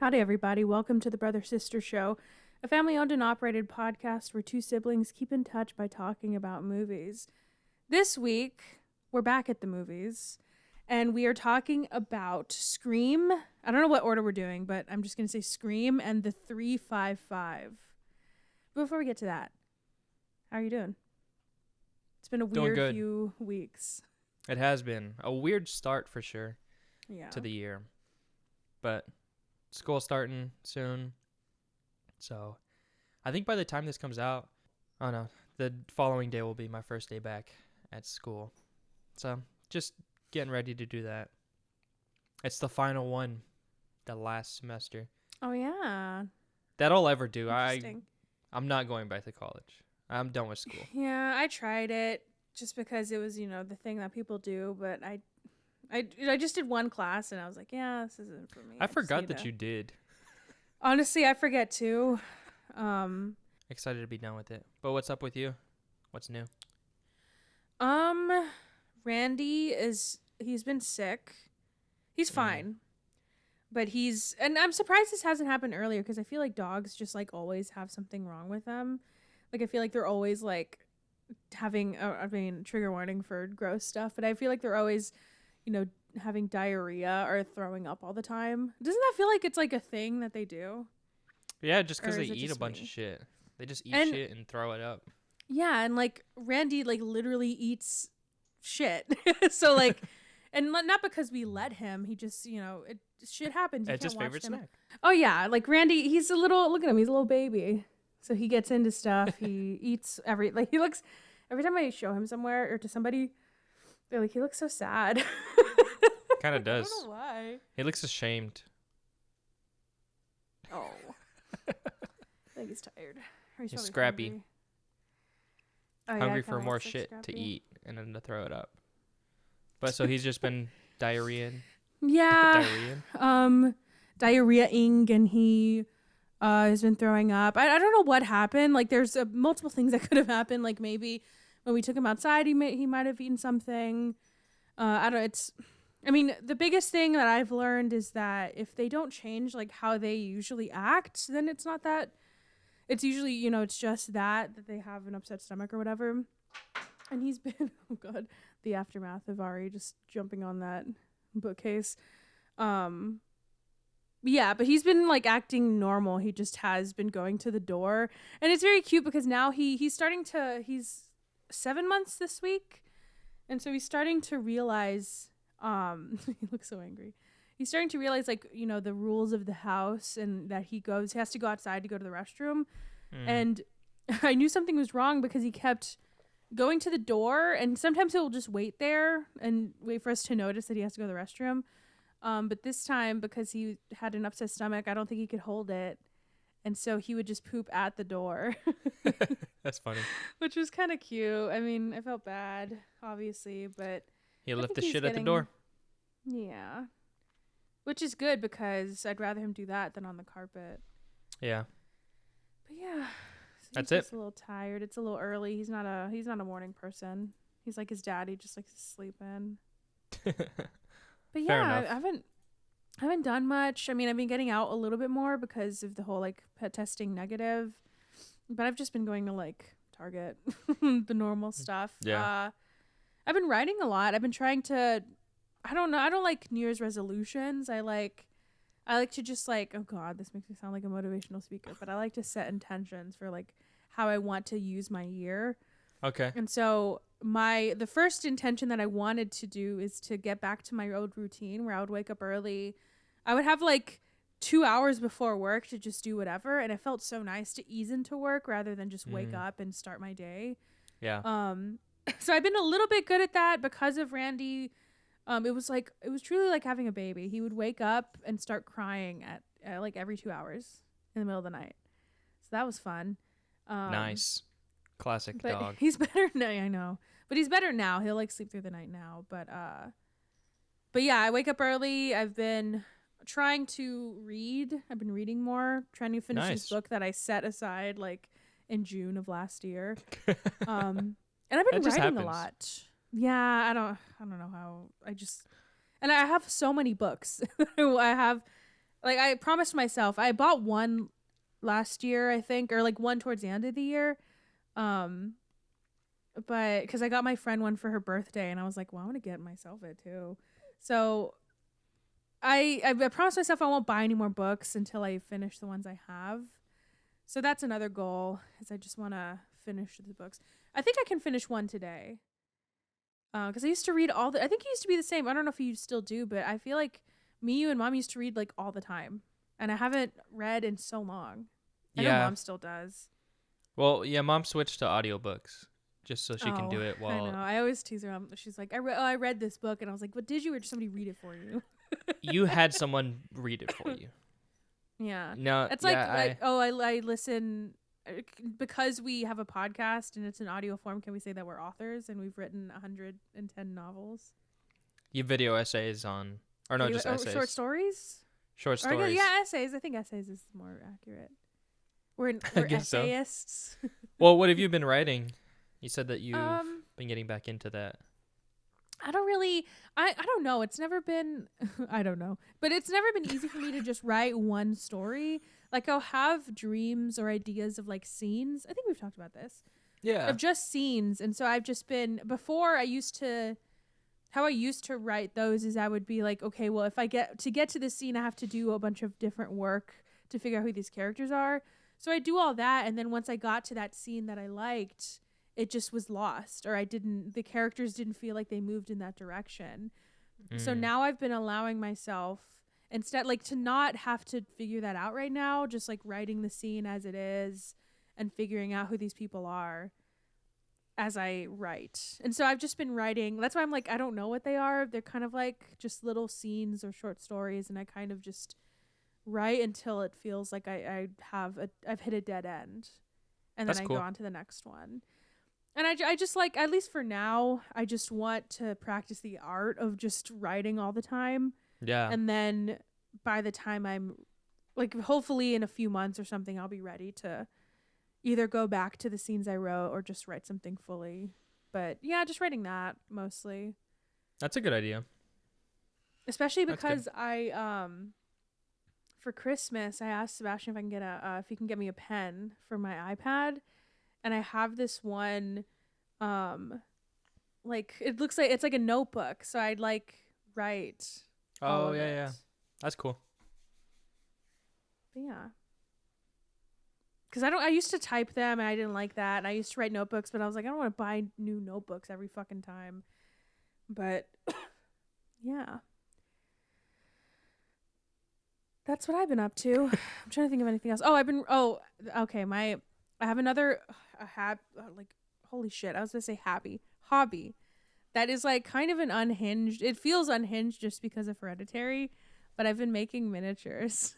Howdy, everybody. Welcome to the Brother Sister Show, a family owned and operated podcast where two siblings keep in touch by talking about movies. This week, we're back at the movies, and we are talking about Scream. I don't know what order we're doing, but I'm just going to say Scream and the 355. Before we get to that, how are you doing? It's been a weird few weeks. It has been a weird start for sure to the year, but school's starting soon, so I think by the time this comes out, oh no, the following day will be my first day back at school, so just getting ready to do that. It's the final one, the last semester. Oh yeah, that I'll ever do. I'm not going back to college. I'm done with school. Yeah, I tried it just because it was, the thing that people do, but I just did one class and I was like, yeah, this isn't for me. I forgot that you did. Honestly, I forget too. Excited to be done with it. But what's up with you? What's new? Randy he's been sick. He's fine. But and I'm surprised this hasn't happened earlier because I feel like dogs just like always have something wrong with them. Like I feel like they're always like having, trigger warning for gross stuff, but I feel like they're always, having diarrhea or throwing up all the time. Doesn't that feel like it's like a thing that they do? Yeah, just because they eat a bunch of shit. They just eat shit and throw it up. Yeah, and like Randy like literally eats shit. So like, and not because we let him. He just, shit happens. It's his favorite snack. Oh yeah, like Randy, look at him, he's a little baby. So he gets into stuff. He eats every time I show him somewhere or to somebody, they're like, he looks so sad. Kind of does. I don't know why. He looks ashamed. Oh. I think he's tired. He's scrappy. Hungry for more shit scrappy to eat and then to throw it up. But so he's just been diarrheaing. Yeah. Diarrhea-ing, and he has been throwing up. I don't know what happened. Like there's multiple things that could have happened. Like maybe when we took him outside, he might have eaten something. The biggest thing that I've learned is that if they don't change like how they usually act, then it's not that. It's usually, it's just that they have an upset stomach or whatever. And he's been, oh god, the aftermath of Ari just jumping on that bookcase. Yeah, but he's been like acting normal. He just has been going to the door, and it's very cute because now he's 7 months this week, and so he's starting to realize. He looks so angry. He's starting to realize like the rules of the house, and that he has to go outside to go to the restroom, and I knew something was wrong because he kept going to the door, and sometimes he'll just wait there and wait for us to notice that he has to go to the restroom. But this time, because he had an upset stomach, I don't think he could hold it. And so he would just poop at the door. That's funny. Which was kind of cute. I mean, I felt bad, obviously, but... He left the shit at the door. Yeah. Which is good because I'd rather him do that than on the carpet. Yeah. But yeah. So that's he's it. Just a little tired. It's a little early. He's not a morning person. He's like his dad. He just likes to sleep in. But yeah, I haven't done much. I mean, I've been getting out a little bit more because of the whole like pet testing negative. But I've just been going to like Target, the normal stuff. Yeah. I've been writing a lot. I've been trying to, I don't know. I don't like New Year's resolutions. I like to just like, oh God, this makes me sound like a motivational speaker, but I like to set intentions for like how I want to use my year. Okay. And so the first intention that I wanted to do is to get back to my old routine where I would wake up early. I would have like 2 hours before work to just do whatever. And it felt so nice to ease into work rather than just wake up and start my day. Yeah. So I've been a little bit good at that because of Randy. It was truly like having a baby. He would wake up and start crying at like every 2 hours in the middle of the night. So that was fun. Nice. Classic dog. He's better now. I know, but he's better now. He'll like sleep through the night now. But yeah, I wake up early. I've been trying to read. I've been reading more, trying to finish this book that I set aside like in June of last year. And I've been writing a lot. Yeah, I don't know how. And I have so many books. I have Like I promised myself, I bought one last year, I think, or like one towards the end of the year. But because I got my friend one for her birthday, and I was like, well, I want to get myself it too. So I promised myself I won't buy any more books until I finish the ones I have. So that's another goal, is I just want to finish the books. I think I can finish one today. Because I used to read I think it used to be the same. I don't know if you still do, but I feel like me, you, and Mom used to read like all the time. And I haven't read in so long. I know Mom still does. Well, yeah, Mom switched to audiobooks just so she can do it while... I know. I always tease her. She's like, I read this book. And I was like, what did you? Or did somebody read it for you? You had someone read it for you. Yeah. No, it's like, I listen... Because we have a podcast and it's an audio form, can we say that we're authors and we've written 110 novels? You video essays on... Or no, just essays. Short stories? Short stories. Yeah, essays. I think essays is more accurate. We're essayists. So. Well, what have you been writing? You said that you've been getting back into that. I don't know. It's never been, I don't know. But it's never been easy for me to just write one story. Like I'll have dreams or ideas of like scenes. I think we've talked about this. Yeah. Of just scenes. And so I've just been, before how I used to write those is I would be like, okay, well, if I get to this scene, I have to do a bunch of different work to figure out who these characters are. So I do all that. And then once I got to that scene that I liked, it just was lost, or the characters didn't feel like they moved in that direction. So now I've been allowing myself instead, like, to not have to figure that out right now, just like writing the scene as it is and figuring out who these people are as I write. And so I've just been writing. That's why I'm like, I don't know what they are. They're kind of like just little scenes or short stories. And I kind of just write until it feels like I've hit a dead end. And then I go on to the next one. And I just like, at least for now, I just want to practice the art of just writing all the time. Yeah. And then by the time I'm like, hopefully in a few months or something, I'll be ready to either go back to the scenes I wrote or just write something fully. But yeah, just writing that mostly. That's a good idea. Especially because for Christmas, I asked Sebastian if he can get me a pen for my iPad. And I have this one, like, it looks like it's like a notebook. So I'd like write. Oh, yeah. That's cool. But yeah. Because I used to type them and I didn't like that. And I used to write notebooks, but I was like, I don't want to buy new notebooks every fucking time. But yeah. That's what I've been up to. I'm trying to think of anything else. Okay. I have another holy shit. I was going to say hobby. That is like kind of an unhinged. It feels unhinged just because of Hereditary, but I've been making miniatures.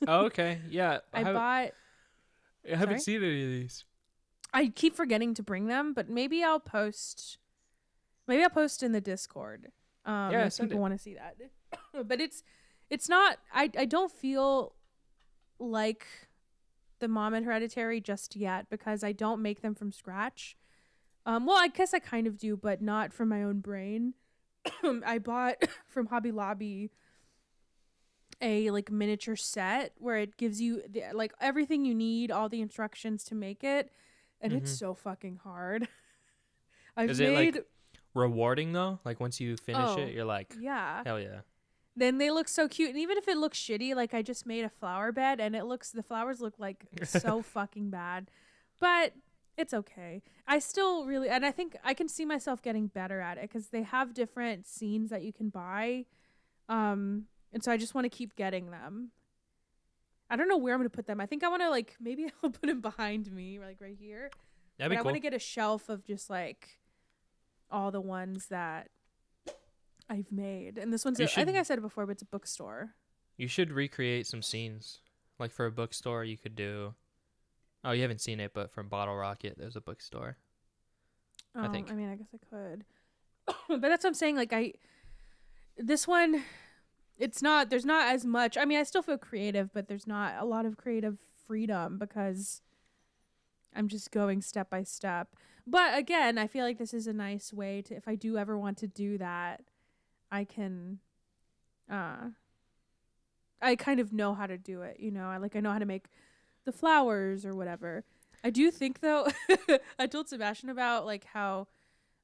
Oh, okay. Yeah. I haven't seen any of these. I keep forgetting to bring them, but maybe I'll post in the Discord. If people want to see that. But it's not, I don't feel like the mom in Hereditary just yet because I don't make them from scratch. Well, I guess I kind of do, but not from my own brain. I bought from Hobby Lobby a like miniature set where it gives you like everything you need, all the instructions to make it, and it's so fucking hard. Is it like rewarding though? Like once you finish it, you're like, yeah, hell yeah. Then they look so cute, and even if it looks shitty, like I just made a flower bed, and the flowers look like so fucking bad, but it's okay. I still really, and I think I can see myself getting better at it because they have different scenes that you can buy, and so I just want to keep getting them. I don't know where I'm gonna put them. I think I want to like maybe I'll put them behind me, like right here. That'd be cool. I want to get a shelf of just like all the ones that I've made, and this one's I think I said it before, but it's a bookstore. You should recreate some scenes. Like for a bookstore, you could do. Oh, you haven't seen it, but from Bottle Rocket, there's a bookstore. I think. I mean, I guess I could, but that's what I'm saying. Like this one, it's not. There's not as much. I mean, I still feel creative, but there's not a lot of creative freedom because I'm just going step by step. But again, I feel like this is a nice way to, if I do ever want to do that, I can I kind of know how to do it, you know. I know how to make the flowers or whatever. I do think though, I told Sebastian about like how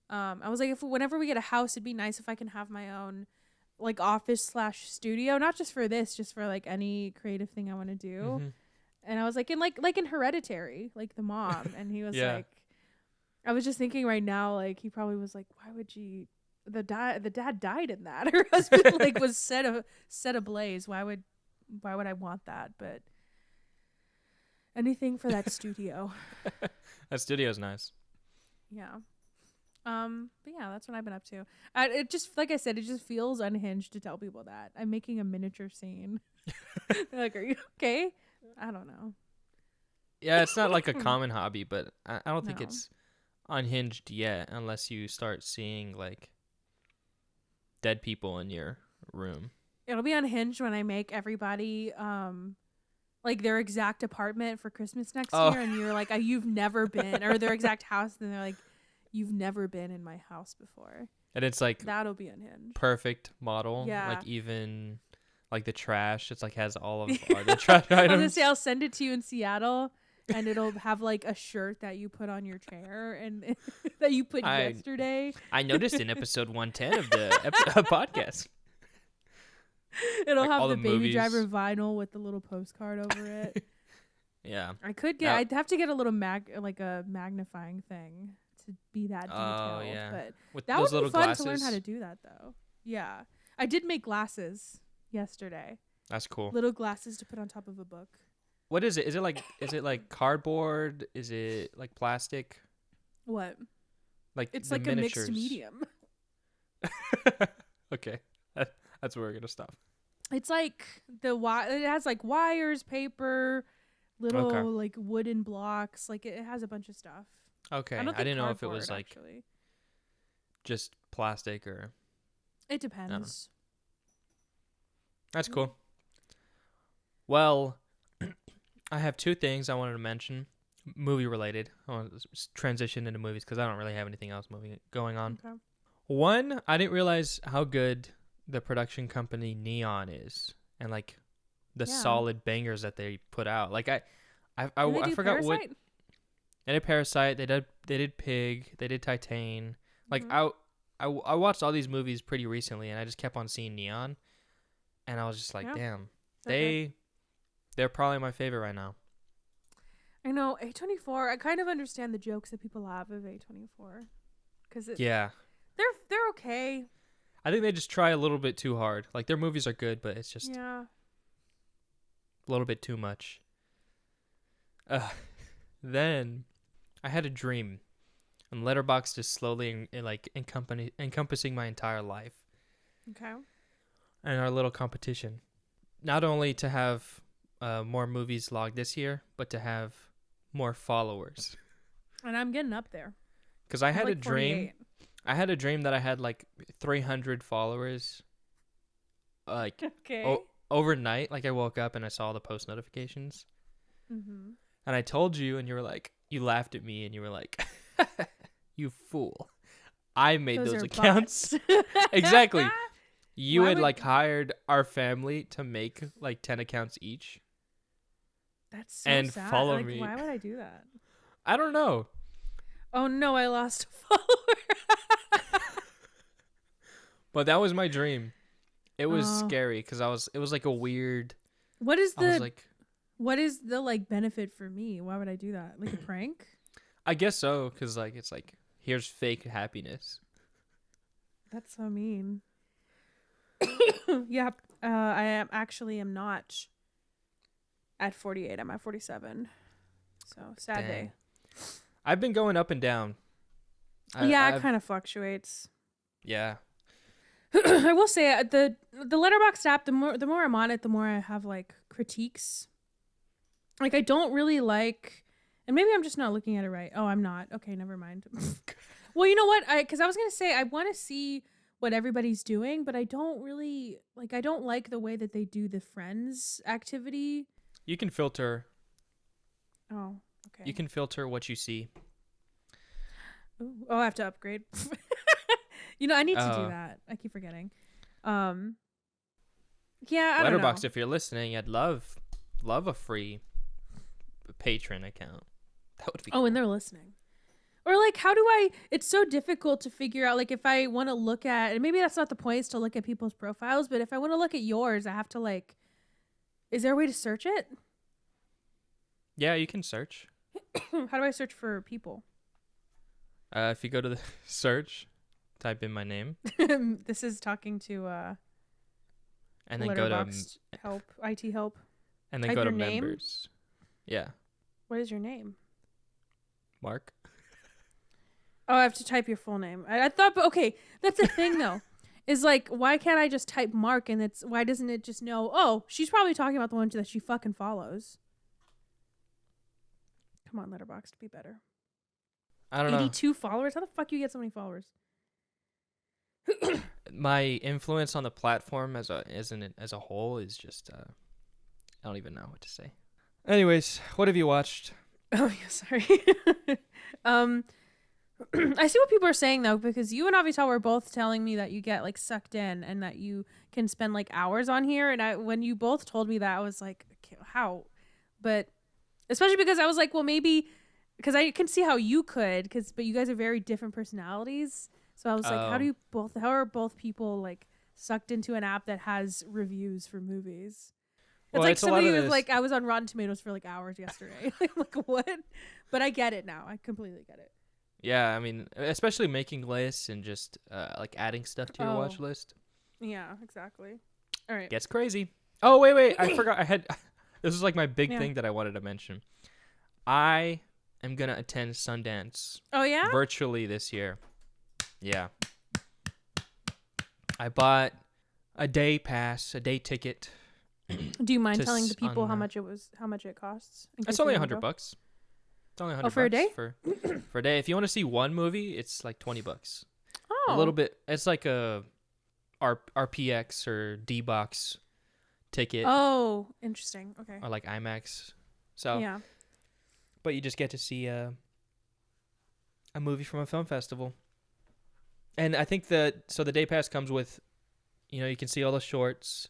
I was like, if whenever we get a house, it'd be nice if I can have my own like office/studio, not just for this, just for like any creative thing I want to do. Mm-hmm. And I was like, in Hereditary, like the mom, and he was Yeah. like, I was just thinking right now, like he probably was like, why would she? The dad died in that. Her husband like was set ablaze. Why would I want that? But anything for that studio. That studio's nice. Yeah. But yeah, that's what I've been up to. It just, like I said, it just feels unhinged to tell people that I'm making a miniature scene. They're like, are you okay? I don't know. Yeah, it's not like a common hobby, but I don't think No. it's unhinged yet unless you start seeing like dead people in your room. It'll be unhinged when I make everybody like their exact apartment for Christmas next year, and you're like, you've never been, or their exact house, and they're like, you've never been in my house before. And it's like that'll be unhinged. Perfect model. Yeah. Like even like the trash, it's like has all of the trash items. I was gonna say I'll send it to you in Seattle, and it'll have like a shirt that you put on your chair and that you put yesterday. I noticed in episode 110 of the podcast. It'll like have the Baby movies. Driver vinyl with the little postcard over it. Yeah. I'd have to get a little a magnifying thing to be that detailed. Oh, yeah. But with that those would be little fun glasses. to learn how to do that though. Yeah. I did make glasses yesterday. That's cool. Little glasses to put on top of a book. What is it? Is it like cardboard? Is it like plastic? What? Like it's the like miniatures. a mixed medium. Okay. That's where we're going to stop. It's like it has like wires, paper, little like wooden blocks. Like it has a bunch of stuff. Okay. I didn't know if it was like just plastic or. It depends. That's cool. Well, I have two things I wanted to mention, movie related. I want to transition into movies because I don't really have anything else going on. Okay. One, I didn't realize how good the production company Neon is, and like the solid bangers that they put out. Like I forgot Parasite? what. They did Parasite. They did Pig. They did Titan. Like I watched all these movies pretty recently, and I just kept on seeing Neon, and I was just like, damn, they're probably my favorite right now. I know A24. I kind of understand the jokes that people have of A24, because they're okay. I think they just try a little bit too hard. Like their movies are good, but it's just a little bit too much. Then I had a dream, and Letterboxd is slowly encompassing my entire life. Okay. And our little competition, not only to have more movies logged this year, but to have more followers. And I'm getting up there. Because I had like a dream. 48. I had a dream that I had like 300 followers. Like overnight, like I woke up and I saw the post notifications. Mm-hmm. And I told you, and you laughed at me, and you were like, "You fool! I made those accounts." Exactly. You had like hired our family to make like 10 accounts each. That's so and sad. follow like, me. Why would I do that? I don't know. Oh no, I lost a follower. But that was my dream. It was scary because it was like a weird. What is the like benefit for me? Why would I do that? Like a prank? I guess so, because like it's like here's fake happiness. That's so mean. Yeah, I am not at 48. I'm at 47. So sad day. I've been going up and down. It kind of fluctuates. Yeah. I will say the Letterboxd app. The more I'm on it, the more I have like critiques. Like I don't really like, and maybe I'm just not looking at it right. Oh, I'm not. Okay, never mind. Well, you know what? Because I was gonna say I want to see what everybody's doing, but I don't really like. I don't like the way that they do the Friends activity. You can filter. Oh, okay. You can filter what you see. Ooh, I have to upgrade. You know, I need to do that. I keep forgetting. Yeah, I don't know. Letterboxd, if you're listening, I'd love a free patron account. That would be cool. And they're listening. Or like, how do I, it's so difficult to figure out, like, if I want to look at, and maybe that's not the point, is to look at people's profiles, but if I want to look at yours, I have to like, is there a way to search it? Yeah, you can search. How do I search for people? If you go to the search, type in my name. This is talking to and then go to help, IT help. And then go to members. Yeah. What is your name? Mark. Oh, I have to type your full name. I thought, but okay, that's the thing though. Is like, why can't I just type Mark and why doesn't it just know, oh, she's probably talking about the one that she fucking follows. Come on, Letterboxd, be better. I don't know. 82 followers? How the fuck you get so many followers? My influence on the platform as a whole is just I don't even know what to say. Anyways, what have you watched? Oh yeah, sorry. I see what people are saying though, because you and Avital were both telling me that you get like sucked in and that you can spend like hours on here. And when you both told me that, I was like, okay, how? But especially because I was like, well, maybe because I can see how you could, but you guys are very different personalities. So I was like, how are both people like sucked into an app that has reviews for movies? It's like somebody who's like, I was on Rotten Tomatoes for like hours yesterday. Like what? But I get it now. I completely get it. Yeah, I mean, especially making lists and just like adding stuff to your watch list. Yeah, exactly. All right. Gets crazy. Oh, wait. I forgot. This is like my big thing that I wanted to mention. I am going to attend Sundance. Oh, yeah? Virtually this year. Yeah. I bought a day ticket. Do you mind telling the people how much it costs? It's only $100. It's only $100 for a day? For a day. If you want to see one movie, it's like $20. Oh. A little bit. It's like a RPX or D-Box ticket. Oh, interesting. Okay. Or like IMAX. So yeah. But you just get to see a movie from a film festival. And I think the day pass comes with, you can see all the shorts,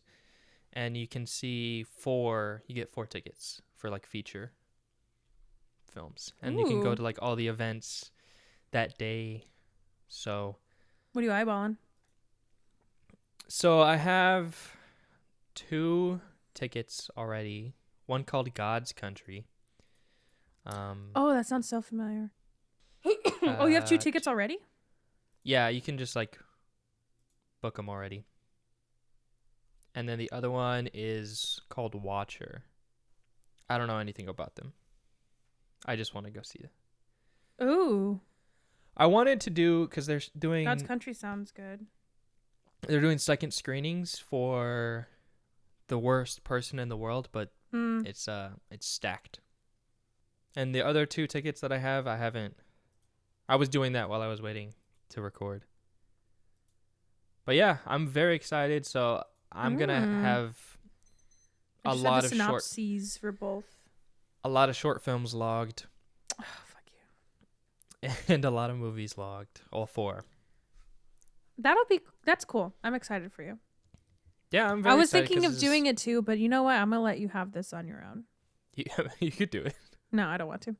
and you can see you get 4 tickets for like feature films. And you can go to like all the events that day. So what are you eyeballing? So I have 2 tickets already. One called God's Country. Oh, that sounds so familiar. Oh, you have 2 tickets already? Yeah, you can just like book them already. And then the other one is called Watcher. I don't know anything about them. I just want to go see it. Ooh. I wanted to do, because they're doing... God's Country sounds good. They're doing second screenings for The Worst Person in the World, but it's stacked. And the other 2 tickets that I have, I was doing that while I was waiting to record. But yeah, I'm very excited, so I'm going to have a lot of synopses for both. A lot of short films logged. Oh, fuck you. And a lot of movies logged. All 4. That's cool. I'm excited for you. Yeah, I'm very excited. I was thinking of doing it too, but you know what? I'm going to let you have this on your own. You could do it. No, I don't want to.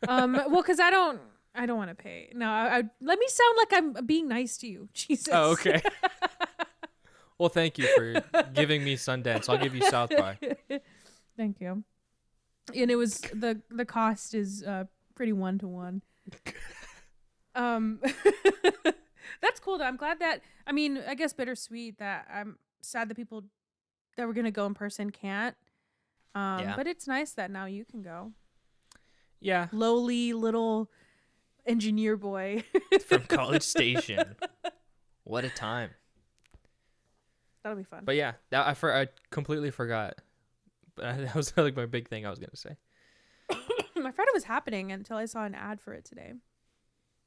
Well, because I don't want to pay. No, let me sound like I'm being nice to you. Jesus. Oh, okay. Well, thank you for giving me Sundance. I'll give you South by. Thank you. And it was the cost is pretty 1-to-1. That's cool though. I'm glad that, I mean, I guess bittersweet that I'm sad that people that were gonna go in person can't. But it's nice that now you can go. Yeah. Lowly little engineer boy from College Station. What a time. That'll be fun. But yeah, I completely forgot. But that was like my big thing I was gonna say. I forgot it was happening until I saw an ad for it today.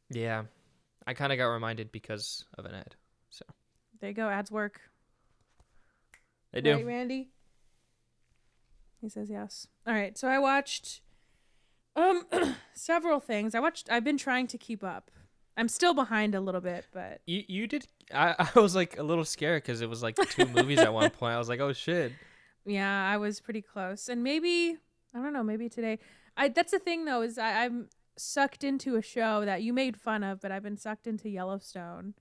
Yeah, I kind of got reminded because of an ad. So there you go. Ads work. They do. Right, Randy? He says yes. All right. So I watched several things. I've been trying to keep up I'm still behind a little bit, but you did. I was like a little scared because it was like 2 movies at one point. I was like, oh shit. yeah, I was pretty close. And maybe I don't know, maybe today. That's the thing though, is I'm sucked into a show that you made fun of, but I've been sucked into Yellowstone.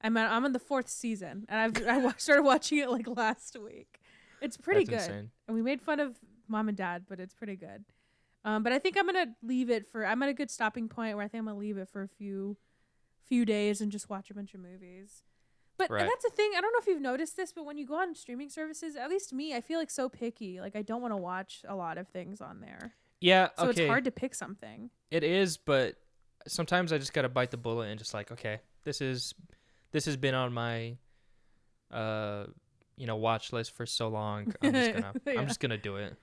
I'm on the 4th season, and started watching it like last week. It's pretty good. Insane. And we made fun of mom and dad, but it's pretty good. But I think I'm gonna leave it for. I'm at a good stopping point where I think I'm gonna leave it for a few days and just watch a bunch of movies. But and that's the thing. I don't know if you've noticed this, but when you go on streaming services, at least me, I feel like so picky. Like I don't want to watch a lot of things on there. Yeah. So it's hard to pick something. It is, but sometimes I just gotta bite the bullet and just like, okay, this has been on my watch list for so long. I'm just gonna do it.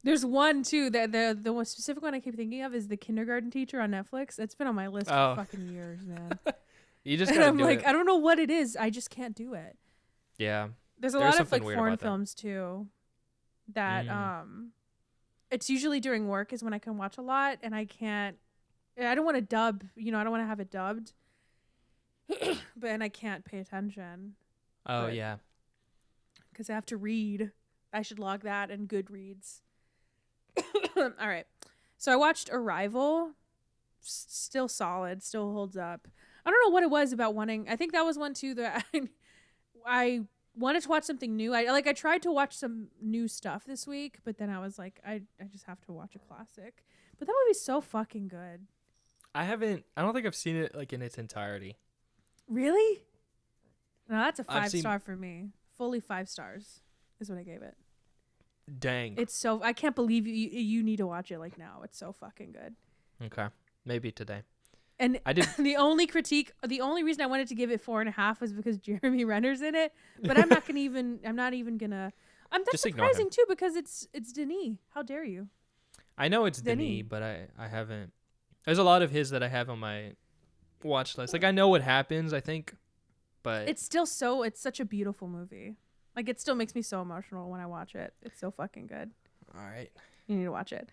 There's one too that the one specific one I keep thinking of is The Kindergarten Teacher on Netflix. It's been on my list for fucking years, man. You just gotta do it. I don't know what it is. I just can't do it. Yeah. There's a lot of like foreign films too that it's usually during work is when I can watch a lot, and I don't want to dub, I don't want to have it dubbed. And I can't pay attention. Oh, yeah. Because I have to read. I should log that in Goodreads. All right. So I watched Arrival. Still solid. Still holds up. I don't know what it was about wanting. I think that was one too that I wanted to watch something new. I tried to watch some new stuff this week, but then I was like, I just have to watch a classic. But that movie's so fucking good. I don't think I've seen it like in its entirety. Really? No, that's a 5-star for me. Fully 5 stars is what I gave it. Dang. It's so, I can't believe you need to watch it like now. It's so fucking good. Okay. Maybe today. And I did. the only reason I wanted to give it 4.5 was because Jeremy Renner's in it. But I'm not even gonna. That's surprising too because it's Denis. How dare you? I know it's Denis, but I haven't. There's a lot of his that I have on my watch list. Like I know what happens, I think, but it's such a beautiful movie. Like it still makes me so emotional when I watch it. It's so fucking good. All right. You need to watch it.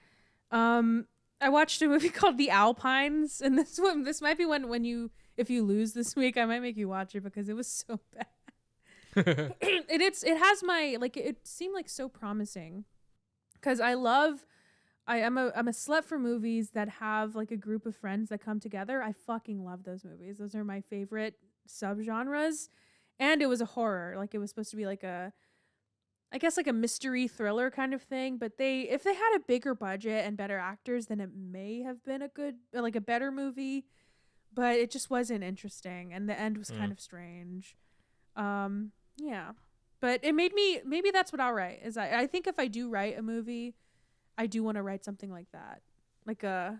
I watched a movie called The Alpines, and this might be if you lose this week, I might make you watch it because it was so bad. It seemed like so promising because I'm a slut for movies that have like a group of friends that come together. I fucking love those movies. Those are my favorite subgenres. And it was a horror. Like it was supposed to be like a mystery thriller kind of thing. But if they had a bigger budget and better actors, then it may have been a better movie. But it just wasn't interesting. And the end was kind of strange. Yeah. But it made me, maybe that's what I'll write. Is I think if I do write a movie, I do want to write something like that. Like a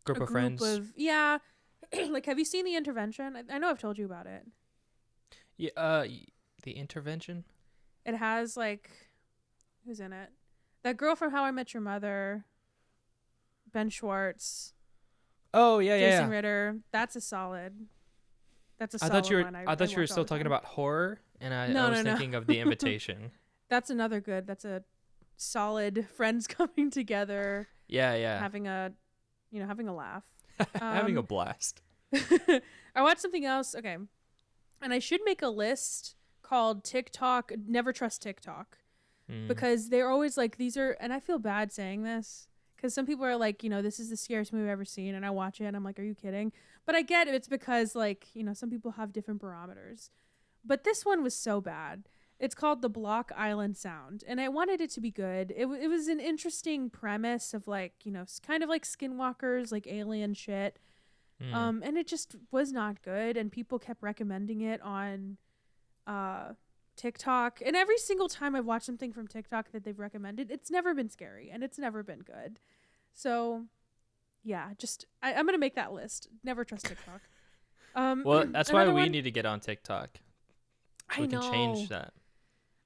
group of friends. Yeah. Like, have you seen The Intervention? I know I've told you about it. Yeah. The Intervention? It has like, who's in it? That girl from How I Met Your Mother, Ben Schwartz. Oh yeah, Jason Ritter. That's a solid. That's a solid one. I thought you were still talking about horror, and I was thinking of The Invitation. That's another good. That's a solid friends coming together. Yeah. Having a laugh. Having a blast. I watched something else. Okay, and I should make a list called TikTok. Never trust TikTok, because they're always like these are. And I feel bad saying this because some people are like, this is the scariest movie I've ever seen, and I watch it and I'm like, are you kidding? But I get it. It's because like some people have different barometers, but this one was so bad. It's called The Block Island Sound, and I wanted it to be good. It was an interesting premise of like kind of like Skinwalkers, like alien shit. And it just was not good, and people kept recommending it on TikTok, and every single time I've watched something from TikTok that they've recommended, it's never been scary and it's never been good. So yeah, just I'm gonna make that list. Never trust TikTok. Well, that's why we need to get on TikTok. We can change that.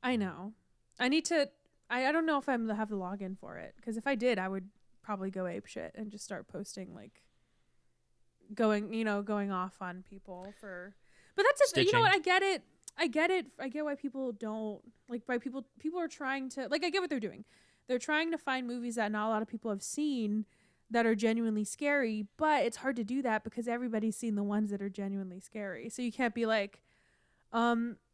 I know. I need to. I don't know if I'm have the login for it, because if I did, I would probably go ape shit and just start posting like going off on people for. But that's it. You know what? I get it. I get why people don't like. Why people are trying to like. I get what they're doing. They're trying to find movies that not a lot of people have seen that are genuinely scary, but it's hard to do that because everybody's seen the ones that are genuinely scary. So you can't be like,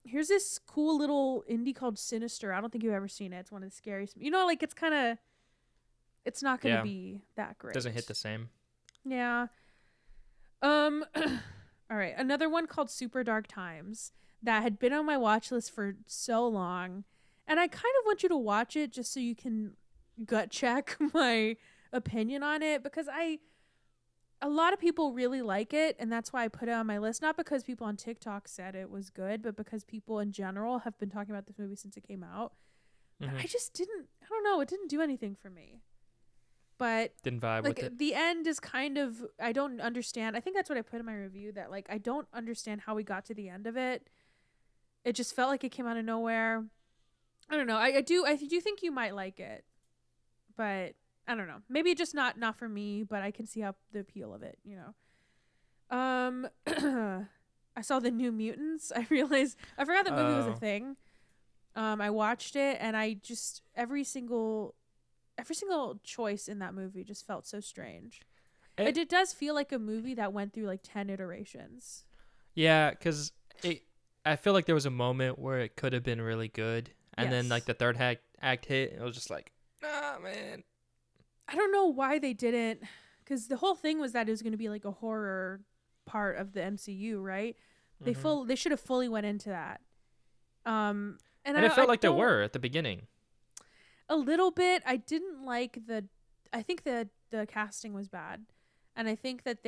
here's this cool little indie called Sinister. I don't think you've ever seen it. It's one of the scariest. You know, like it's not going to be that great. Doesn't hit the same. Yeah. All right, another one called Super Dark Times that had been on my watch list for so long, and I kind of want you to watch it just so you can gut check my opinion on it, because a lot of people really like it, and that's why I put it on my list. Not because people on TikTok said it was good, but because people in general have been talking about this movie since it came out. But I just didn't, I don't know, it didn't do anything for me. But didn't vibe like with it. the end is kind of, I don't understand. I think that's what I put in my review, that like I don't understand how we got to the end of it. It just felt like it came out of nowhere. I don't know. I do think you might like it, but I don't know. Maybe just not for me, but I can see how the appeal of it, you know. I saw the New Mutants. I realized I forgot the movie was a thing. I watched it, and I just every single choice in that movie just felt so strange. It does feel like a movie that went through like 10 iterations. Yeah, because I feel like there was a moment where it could have been really good, and then like the third act hit, and it was just like, ah, man. I don't know why they didn't, because the whole thing was that it was going to be like a horror part of the MCU, right? They should have fully went into that. And it felt like they were at the beginning. A little bit. I didn't like I think the casting was bad, and I think that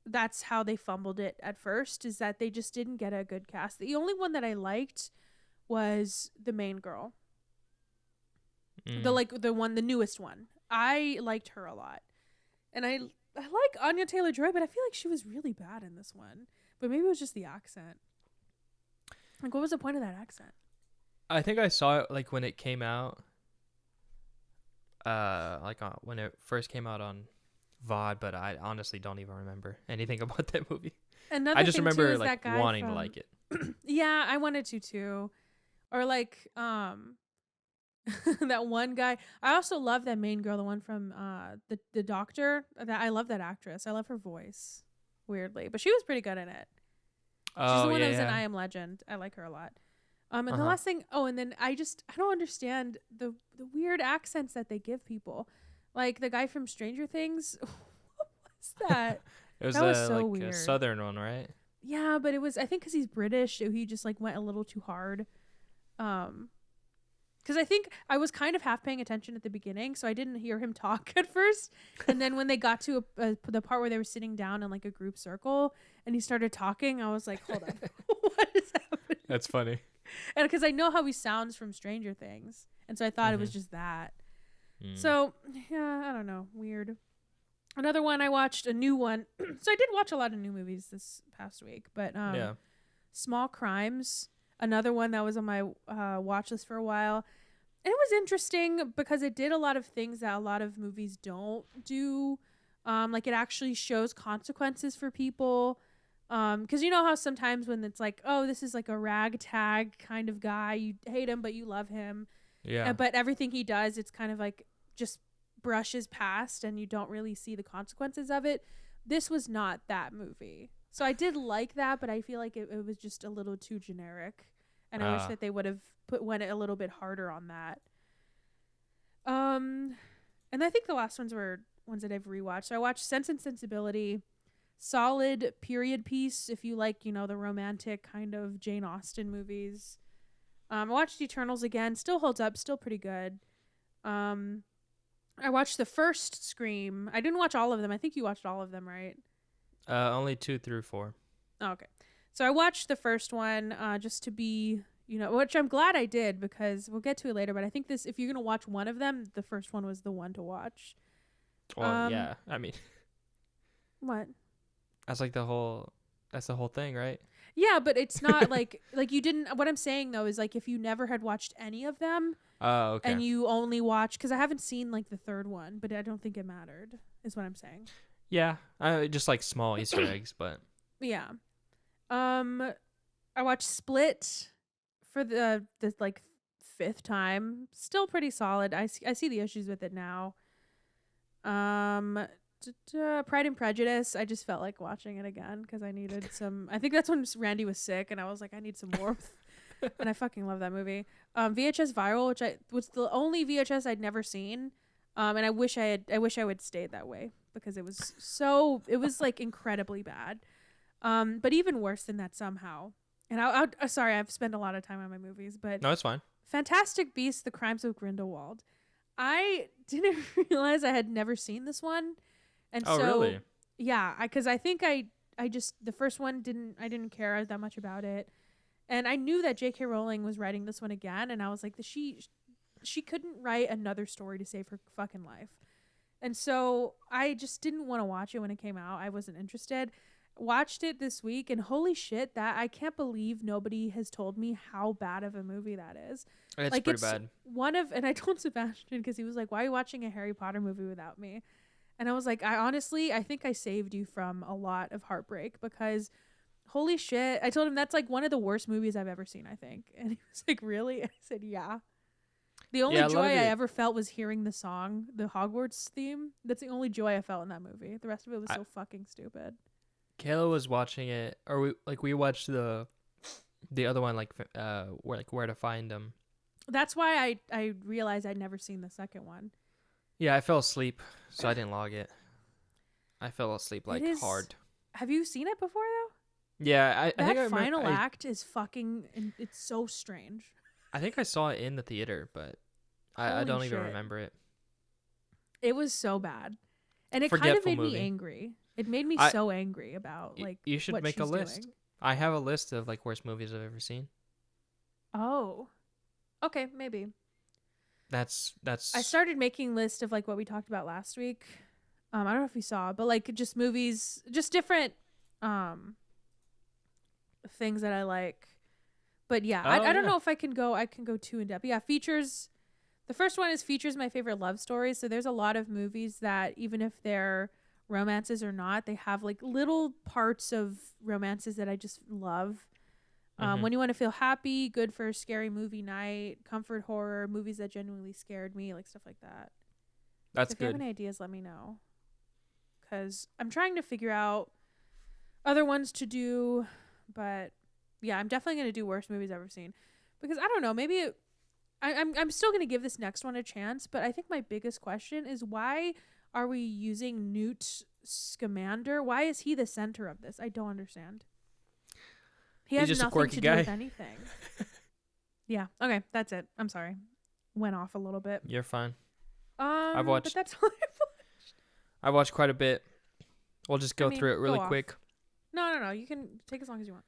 that's how they fumbled it at first, is that they just didn't get a good cast. The only one that I liked was the main girl. The newest one. I liked her a lot. And I like Anya Taylor-Joy, but I feel like she was really bad in this one. But maybe it was just the accent. Like, what was the point of that accent? I think I saw it like when it came out. When it first came out on VOD, but I honestly don't even remember anything about that movie. I just remember like wanting to like it. Yeah, I wanted to too. Or like that one guy. I also love that main girl, the one from the Doctor. I love that actress. I love her voice, weirdly, but she was pretty good in it. She's the one that was in I Am Legend. I like her a lot. And the last thing, and then I don't understand the weird accents that they give people. Like the guy from Stranger Things. What was that? It was, that was so like weird. A southern one, right? Yeah, but it was, I think because he's British, so he just like went a little too hard. Because I think I was kind of half paying attention at the beginning, so I didn't hear him talk at first. And then when they got to the part where they were sitting down in like a group circle and he started talking, I was like, hold on, what is happening? That's funny. And because I know how he sounds from Stranger Things, and so I thought it was just that. So yeah, I don't know, weird. Another one I watched, a new one. So I did watch a lot of new movies this past week, but Small Crimes, another one that was on my watch list for a while. And it was interesting because it did a lot of things that a lot of movies don't do. Like it actually shows consequences for people. Because you know how sometimes when it's like, oh, this is like a ragtag kind of guy, you hate him but you love him. Yeah. But everything he does, it's kind of like just brushes past and you don't really see the consequences of it. This was not that movie. So I did like that, but I feel like it was just a little too generic. And I wish that they would have went a little bit harder on that. And I think the last ones were ones that I've rewatched. So I watched Sense and Sensibility. Solid period piece if you like, you know, the romantic kind of Jane Austen movies. I watched Eternals again. Still holds up. Still pretty good. I watched the first Scream. I didn't watch all of them. I think you watched all of them, right? Only 2 through 4. Oh, okay. So I watched the first one just to be, you know, which I'm glad I did because we'll get to it later. But I think if you're going to watch one of them, the first one was the one to watch. Well, yeah. I mean. What? That's the whole thing, right? Yeah, but it's not like you didn't. What I'm saying though is like if you never had watched any of them, okay, and you only watch, because I haven't seen like the third one, but I don't think it mattered. Is what I'm saying. Yeah, just like small Easter eggs, but yeah. I watched Split for the like 5th time. Still pretty solid. I see the issues with it now. Pride and Prejudice. I just felt like watching it again because I needed some. I think that's when Randy was sick, and I was like, I need some warmth. And I fucking love that movie. VHS Viral, which was the only VHS I'd never seen. And I wish I would stayed that way because it was like incredibly bad. But even worse than that somehow. And sorry, I've spent a lot of time on my movies, but No, it's fine. Fantastic Beasts: The Crimes of Grindelwald. I didn't realize I had never seen this one. And so really? Yeah, because I think I just the first one I didn't care that much about it. And I knew that J.K. Rowling was writing this one again, and I was like, she couldn't write another story to save her fucking life. And so I just didn't want to watch it when it came out. I wasn't interested. Watched it this week, and holy shit, that I can't believe nobody has told me how bad of a movie that is. It's like, pretty bad. And I told Sebastian because he was like, why are you watching a Harry Potter movie without me? And I was like, I think I saved you from a lot of heartbreak because holy shit. I told him that's like one of the worst movies I've ever seen, I think. And he was like, really? And I said, yeah. The only joy I ever felt was hearing the song, the Hogwarts theme. That's the only joy I felt in that movie. The rest of it was so fucking stupid. Kayla was watching it, or we watched the other one, Where to Find Them. That's why I realized I'd never seen the second one. Yeah, I fell asleep, so I didn't log it. I fell asleep hard. Have you seen it before though? Yeah, I think that final act is fucking. It's so strange. I think I saw it in the theater, but I don't even remember it. It was so bad, and it kind of made me angry. It made me so angry about like. You should make a list. Doing. I have a list of like worst movies I've ever seen. Oh, okay, maybe. That's. I started making lists of like what we talked about last week. I don't know if you saw, but like just movies, just different things that I like. But yeah, I don't know if I can go too in depth. Yeah, features. The first one is features my favorite love stories. So there's a lot of movies that even if they're romances or not, they have like little parts of romances that I just love. When you want to feel happy, good for a scary movie night, comfort horror, movies that genuinely scared me, like stuff like that. That's good. If you have any ideas, let me know. Because I'm trying to figure out other ones to do, but yeah, I'm definitely going to do worst movies I've ever seen. Because I don't know, maybe I'm still going to give this next one a chance, but I think my biggest question is why are we using Newt Scamander? Why is he the center of this? I don't understand. He has nothing to do with anything. Yeah. Okay. That's it. I'm sorry. Went off a little bit. You're fine. I've watched. But that's all I've watched. I watched quite a bit. We'll just go through it really quick. No. You can take as long as you want.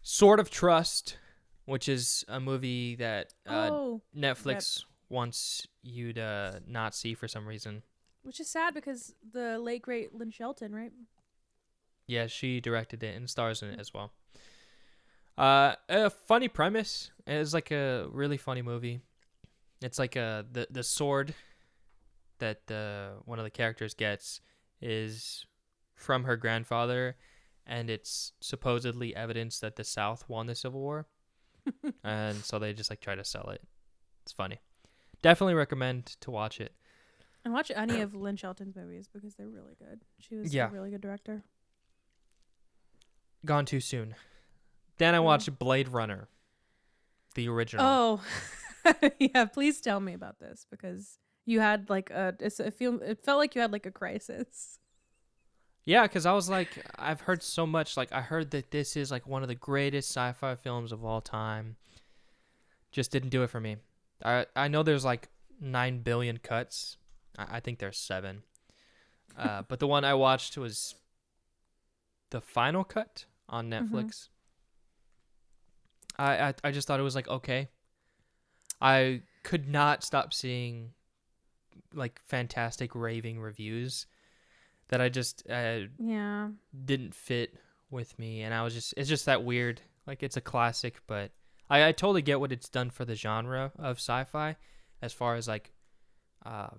Sword of Trust, which is a movie that Netflix wants you to not see for some reason. Which is sad because the late great Lynn Shelton, right? Yeah, she directed it and stars in it as well. A funny premise. It's like a really funny movie. It's like the sword that one of the characters gets is from her grandfather, and it's supposedly evidence that the South won the Civil War. And so they just like try to sell it. It's funny. Definitely recommend to watch it. And watch any of Lynn Shelton's movies because they're really good. She was a really good director. Gone Too Soon. Then I watched Blade Runner, the original. Oh, yeah. Please tell me about this because you had like it felt like you had like a crisis. Yeah, because I was like, I've heard so much. Like, I heard that this is like one of the greatest sci-fi films of all time. Just didn't do it for me. I know there's like 9 billion cuts. I think there's 7. But the one I watched was the final cut on Netflix. I just thought it was like okay. I could not stop seeing like fantastic raving reviews that I just didn't fit with me, and it's just that weird. Like it's a classic, but I totally get what it's done for the genre of sci-fi as far as like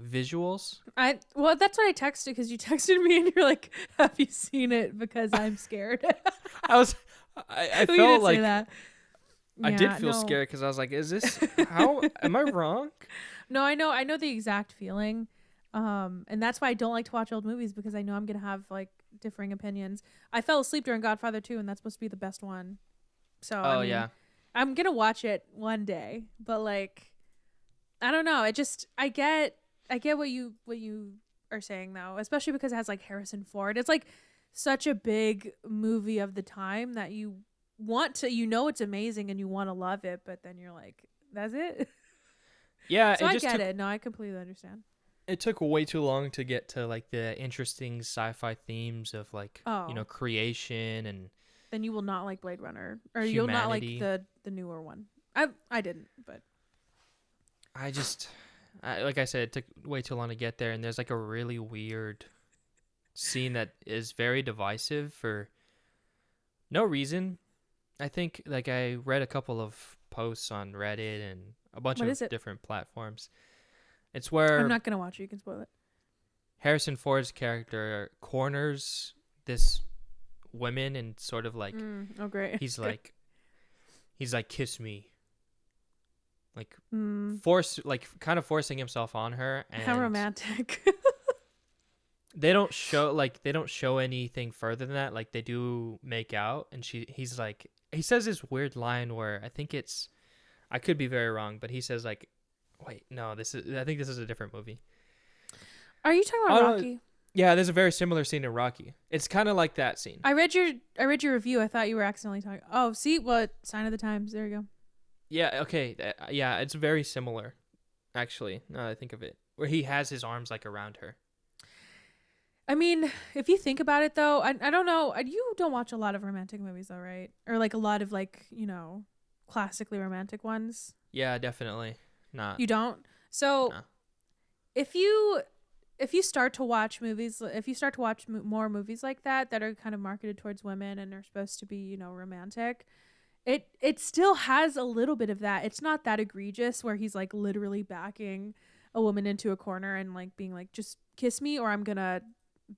visuals. Well, that's what I texted because you texted me and you're like, "Have you seen it?" Because I'm scared. I felt like that. I did feel scared because I was like, "Is this how? Am I wrong?" No, I know the exact feeling. And that's why I don't like to watch old movies, because I know I'm gonna have like differing opinions. I fell asleep during Godfather 2, and that's supposed to be the best one. So I mean, yeah. I'm gonna watch it one day, but like, I don't know. I get what you are saying though, especially because it has like Harrison Ford. It's like such a big movie of the time that you want to, it's amazing and you want to love it, but then you're like, that's it. Yeah, So I get it. No, I completely understand. It took way too long to get to like the interesting sci-fi themes of like creation and then you will not like Blade Runner, or humanity. you'll not like the newer one. I didn't, but like I said, it took way too long to get there, and there's like a really weird scene that is very divisive for no reason. I think like I read a couple of posts on Reddit and a bunch of different platforms. It's where I'm not gonna watch it. You can spoil it. Harrison Ford's character corners this woman and sort of like, oh great. He's like, kiss me. Like kind of forcing himself on her. And how romantic. they don't show anything further than that. Like they do make out, and he's like, he says this weird line where I could be very wrong, but he says like, wait, no, I think this is a different movie. Are you talking about Rocky? Yeah, there's a very similar scene in Rocky. It's kind of like that scene. I read your review. I thought you were accidentally talking. Oh, see what sign of the times. There you go. Yeah. Okay. Yeah, it's very similar, actually. Now that I think of it, where he has his arms like around her. I mean, if you think about it, though, I don't know. You don't watch a lot of romantic movies, though, right? Or like a lot of like classically romantic ones. Yeah, definitely not. You don't. So, no. If you start to watch movies, if you start to watch more movies like that are kind of marketed towards women and are supposed to be, romantic, it still has a little bit of that. It's not that egregious where he's like literally backing a woman into a corner and like being like, just kiss me or I'm gonna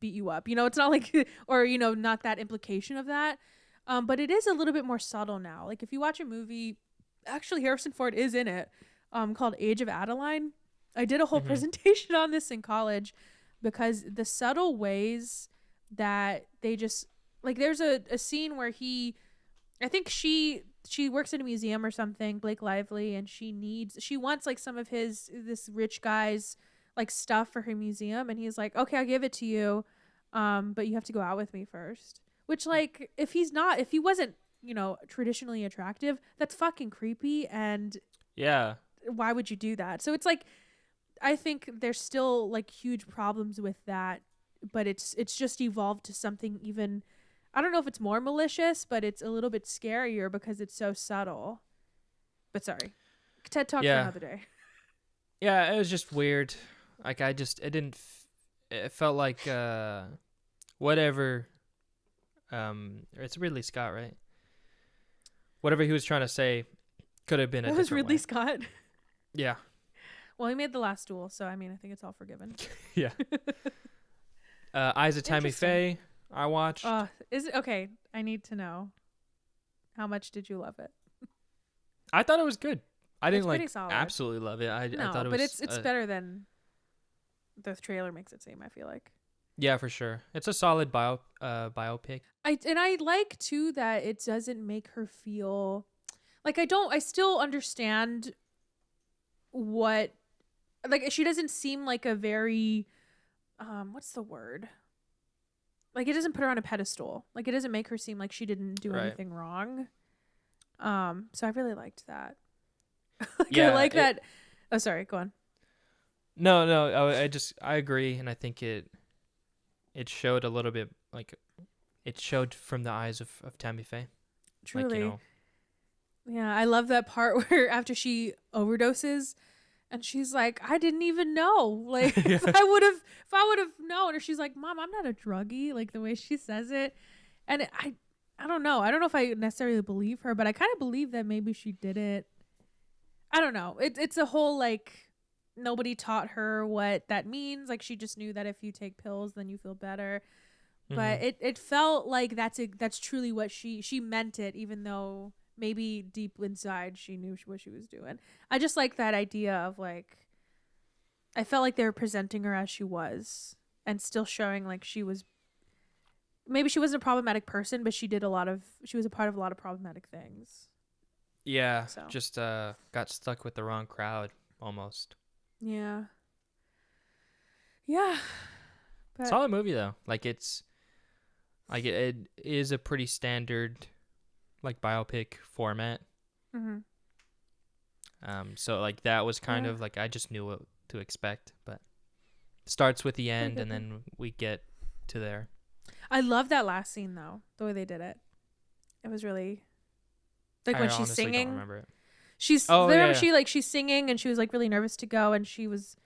beat you up. It's not like, or, not that implication of that. But it is a little bit more subtle now. Like if you watch a movie, actually Harrison Ford is in it, called Age of Adeline. I did a whole presentation on this in college because the subtle ways that they just like, there's a scene where I think she works in a museum or something, Blake Lively, and she wants like some of this rich guy's like stuff for her museum, and he's like, okay, I'll give it to you, but you have to go out with me first. Which like if he wasn't traditionally attractive, that's fucking creepy, and yeah, why would you do that? So it's like, I think there's still like huge problems with that, but it's just evolved to something even, I don't know if it's more malicious, but it's a little bit scarier because it's so subtle. But sorry, TED Talk for another day. Yeah, it was just weird. Like it felt like whatever. It's Ridley Scott, right? Whatever he was trying to say could have been a different way. It was Ridley Scott. Yeah. Well, he made The Last Duel, so I mean, I think it's all forgiven. Yeah. Eyes of Tammy Faye, I watched. Is it okay? I need to know. How much did you love it? I thought it was good. I didn't like solid. Absolutely love it. I thought it was. But it's better than the trailer makes it seem, I feel like. Yeah, for sure. It's a solid biopic. I like too that it doesn't make her feel like I still understand what, like, she doesn't seem like a very what's the word? Like, it doesn't put her on a pedestal. Like, it doesn't make her seem like she didn't do anything wrong. So I really liked that. I like that. Oh, sorry, go on. No, I agree, and I think it showed a little bit, like, it showed from the eyes of Tammy Faye. Truly. Like, yeah, I love that part where after she overdoses and she's like, I didn't even know. Like, if I would have known. Or she's like, Mom, I'm not a druggie. Like, the way she says it. And I don't know. I don't know if I necessarily believe her, but I kind of believe that maybe she did it. I don't know. It's a whole, like, nobody taught her what that means. Like, she just knew that if you take pills, then you feel better. Mm-hmm. But it felt like that's truly what she meant it, even though maybe deep inside she knew what she was doing. I just like that idea of, like, I felt like they were presenting her as she was and still showing like she was, maybe she wasn't a problematic person, but she was a part of a lot of problematic things. Yeah, So just got stuck with the wrong crowd almost. yeah. Yeah. But Solid movie though. Like it's like it is a pretty standard like biopic format. mm-hmm. So like that was kind of like I just knew what to expect, but starts with the end and then we get to there. I love that last scene though, the way they did it. It was really like when she's singing. Don't remember it. She's she's singing and she was like really nervous to go, and she was.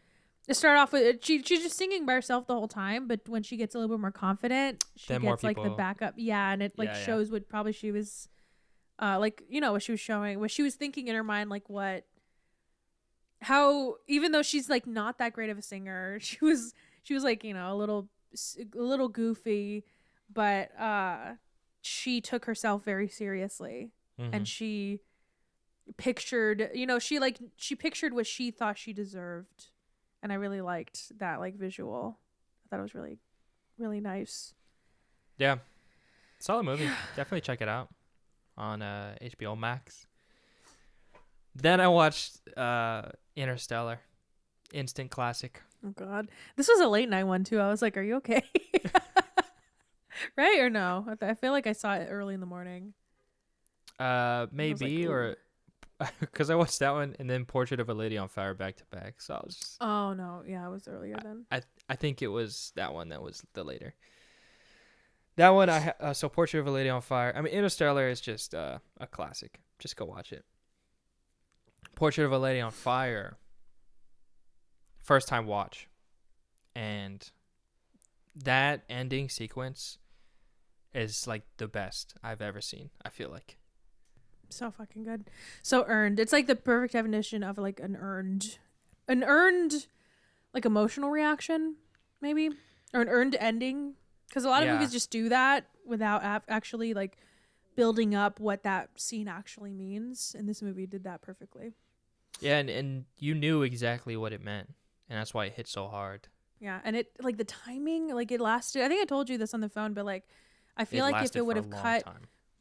It started off with she's just singing by herself the whole time, but when she gets a little bit more confident, she then gets like the backup. Yeah, and it like shows what probably she was, like what she was showing, what she was thinking in her mind, like how even though she's like not that great of a singer, she was like a little goofy, but she took herself very seriously, and she pictured she pictured what she thought she deserved. And I really liked that like visual. I thought it was really, really nice. Yeah. Solid movie. Definitely check it out on HBO Max. Then I watched Interstellar. Instant classic. Oh God. This was a late night one too. I was like, are you okay? Right or no? I feel like I saw it early in the morning. Maybe, or because I watched that one and then Portrait of a Lady on Fire back to back. So I was just, oh no, yeah, it was earlier then. I think it was that one that was the later. That one so Portrait of a Lady on Fire. I mean, Interstellar is just a classic. Just go watch it. Portrait of a Lady on Fire. First time watch, and that ending sequence is like the best I've ever seen. I feel like. So fucking good. So earned. It's like the perfect definition of like an earned like emotional reaction, maybe, or an earned ending. Because a lot of movies just do that without actually like building up what that scene actually means. And this movie did that perfectly. Yeah, and you knew exactly what it meant, and that's why it hit so hard. Yeah, and it like the timing, like it lasted. I think I told you this on the phone, but like I feel like if it would have cut.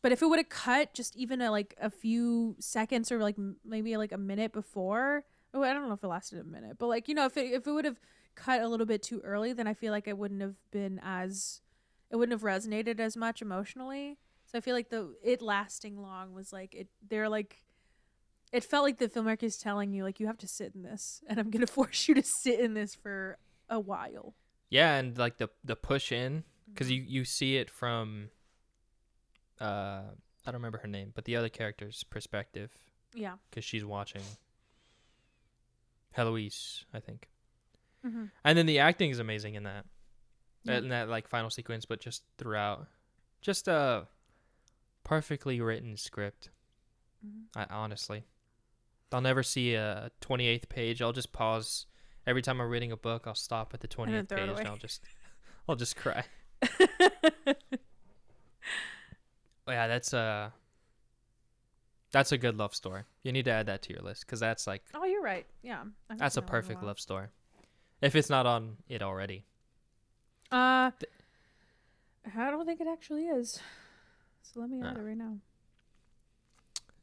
But if it would have cut just even like a few seconds or like maybe like a minute before, I don't know if it lasted a minute, but like, if it would have cut a little bit too early, then I feel like it wouldn't have resonated as much emotionally. So I feel like it lasting long was like it felt like the filmmaker is telling you like you have to sit in this, and I'm going to force you to sit in this for a while. Yeah, and like the push in, because you see it from I don't remember her name, but the other character's perspective. Yeah. Because she's watching Heloise, I think. Mm-hmm. And then the acting is amazing in that. In that like final sequence, but just throughout. Just a perfectly written script. Mm-hmm. Honestly. I'll never see a 28th page. I'll just pause. Every time I'm reading a book, I'll stop at the 28th page and I'll just cry. Yeah, that's a good love story. You need to add that to your list because that's like. Oh, you're right. Yeah, that's a perfect love story. If it's not on it already. I don't think it actually is. So let me add it right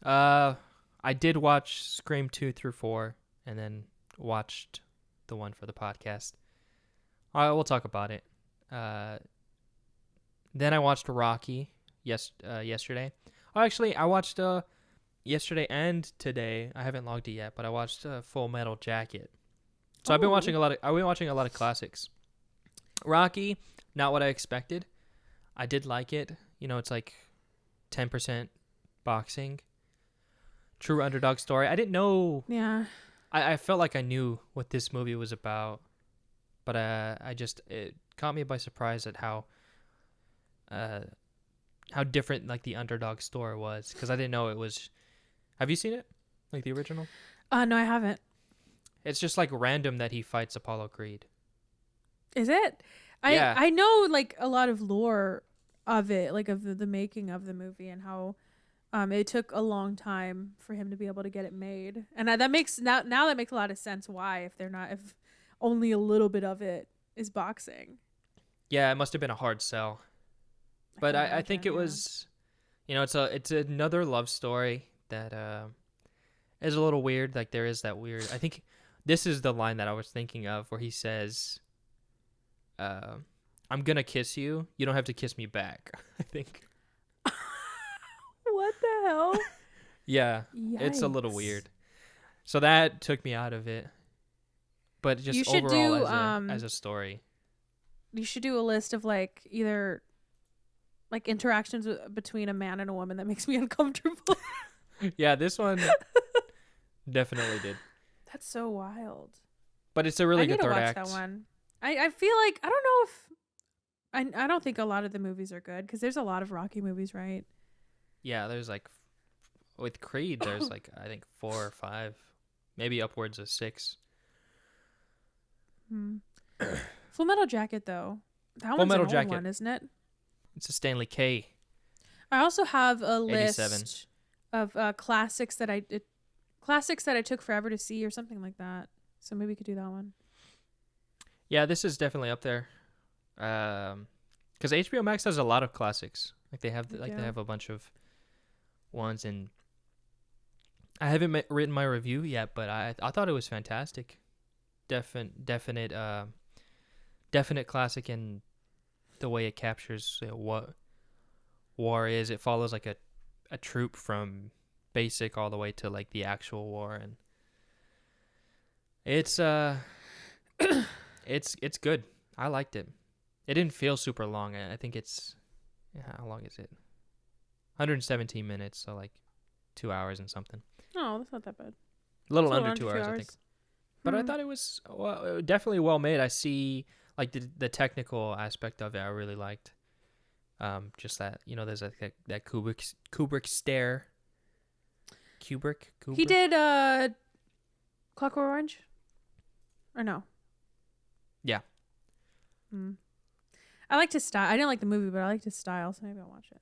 now. I did watch Scream 2 through 4 and then watched the one for the podcast. We'll talk about it. Then I watched Rocky. Yesterday. Oh, actually, I watched yesterday and today. I haven't logged it yet, but I watched Full Metal Jacket. So I've been watching a lot of classics. Rocky, not what I expected. I did like it. It's like 10% boxing. True underdog story. I didn't know. Yeah. I felt like I knew what this movie was about, but it caught me by surprise at how different like the underdog story was, because I didn't know it was. Have you seen it, like the original? No, I haven't. It's just like random that he fights Apollo Creed. Is it? Yeah. I know like a lot of lore of it, like of the making of the movie, and how it took a long time for him to be able to get it made, and that makes now that makes a lot of sense why if only a little bit of it is boxing. Yeah, it must have been a hard sell. But I think it was, it's another love story that is a little weird. Like there is that weird. I think this is the line that I was thinking of where he says, "I'm gonna kiss you. You don't have to kiss me back." I think. What the hell? Yeah, Yikes. It's a little weird. So that took me out of it. But just you should overall do, as a story. You should do a list of like either like interactions between a man and a woman that makes me uncomfortable. Yeah, this one definitely did. That's so wild. But it's a really good third act. I need to watch that one. I feel like I don't know if I don't think a lot of the movies are good because there's a lot of Rocky movies, right? Yeah, there's like with Creed, there's like I think 4 or 5, maybe upwards of 6. Full Metal Jacket though, that one's an old one, isn't it? It's a Stanley K. I also have a 87. list of classics that I took forever to see or something like that. So maybe we could do that one. Yeah, this is definitely up there. Because HBO Max has a lot of classics. Like they have they have a bunch of ones, and I haven't written my review yet, but I thought it was fantastic. Definite classic in the way it captures what war is. It follows like a troop from basic all the way to like the actual war, and it's it's good. I liked it. It didn't feel super long. I think it's how long is it? 117 minutes, so like 2 hours and something. Oh, that's not that bad. A little under 2 hours, I think. But I thought it was definitely well made. I see like the technical aspect of it. I really liked. Just that there's like that Kubrick stare. Kubrick. He did Clockwork Orange, or no? Yeah. I liked his style. I didn't like the movie, but I liked his style, so maybe I'll watch it.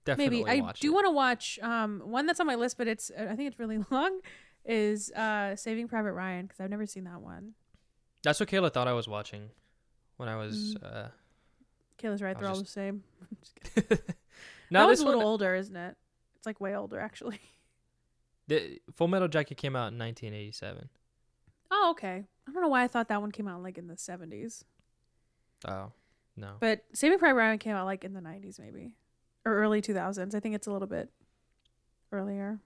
Definitely. Maybe I do want to watch one that's on my list, but I think it's really long. Is Saving Private Ryan, because I've never seen that one. That's what Kayla thought I was watching when I was. Kayla's right; they're all the same. No, that one's a little older, isn't it? It's like way older, actually. The Full Metal Jacket came out in 1987. Oh, okay. I don't know why I thought that one came out like in the 70s. Oh, no. But Saving Private Ryan came out like in the 90s, maybe, or early 2000s. I think it's a little bit earlier.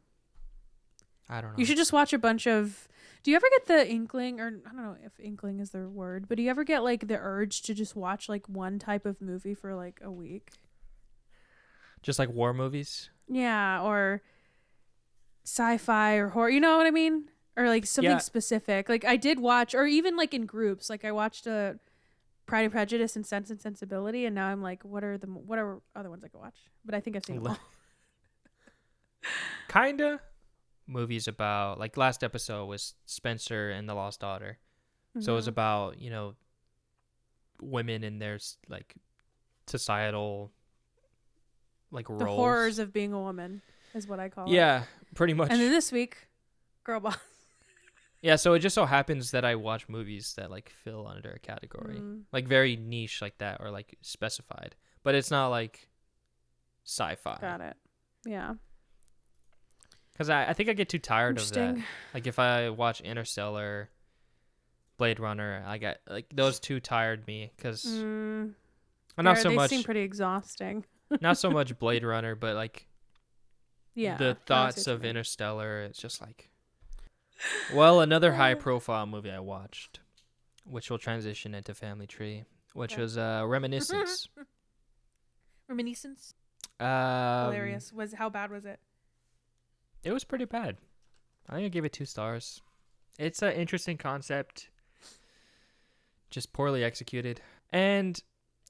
I don't know. You should just watch a bunch of. Do you ever get the inkling, or I don't know if inkling is the word, but do you ever get like the urge to just watch like one type of movie for like a week? Just like war movies? Yeah, or sci-fi or horror. You know what I mean? Or like something specific. Like I did watch, or even like in groups. Like I watched Pride and Prejudice and Sense and Sensibility, and now I'm like, what are other ones I could watch? But I think I've seen them all. Kinda. Movies about like last episode was Spencer and the Lost Daughter, so it was about women and their like societal like roles. The horrors of being a woman is what I call it. Yeah, pretty much. And then this week, Girl Boss. Yeah, so it just so happens that I watch movies that like fill under a category, like very niche like that, or like specified, but it's not like sci-fi. Got it. Yeah. Because I think I get too tired of that. Like if I watch Interstellar, Blade Runner, I get like those two tired me because they seem pretty exhausting. Not so much Blade Runner, but like the thoughts of mean. Interstellar. It's just like, well, another high-profile movie I watched, which will transition into Family Tree, which was Reminiscence. Reminiscence. Hilarious. How bad was it? It was pretty bad. I think I gave it 2 stars. It's an interesting concept, just poorly executed. And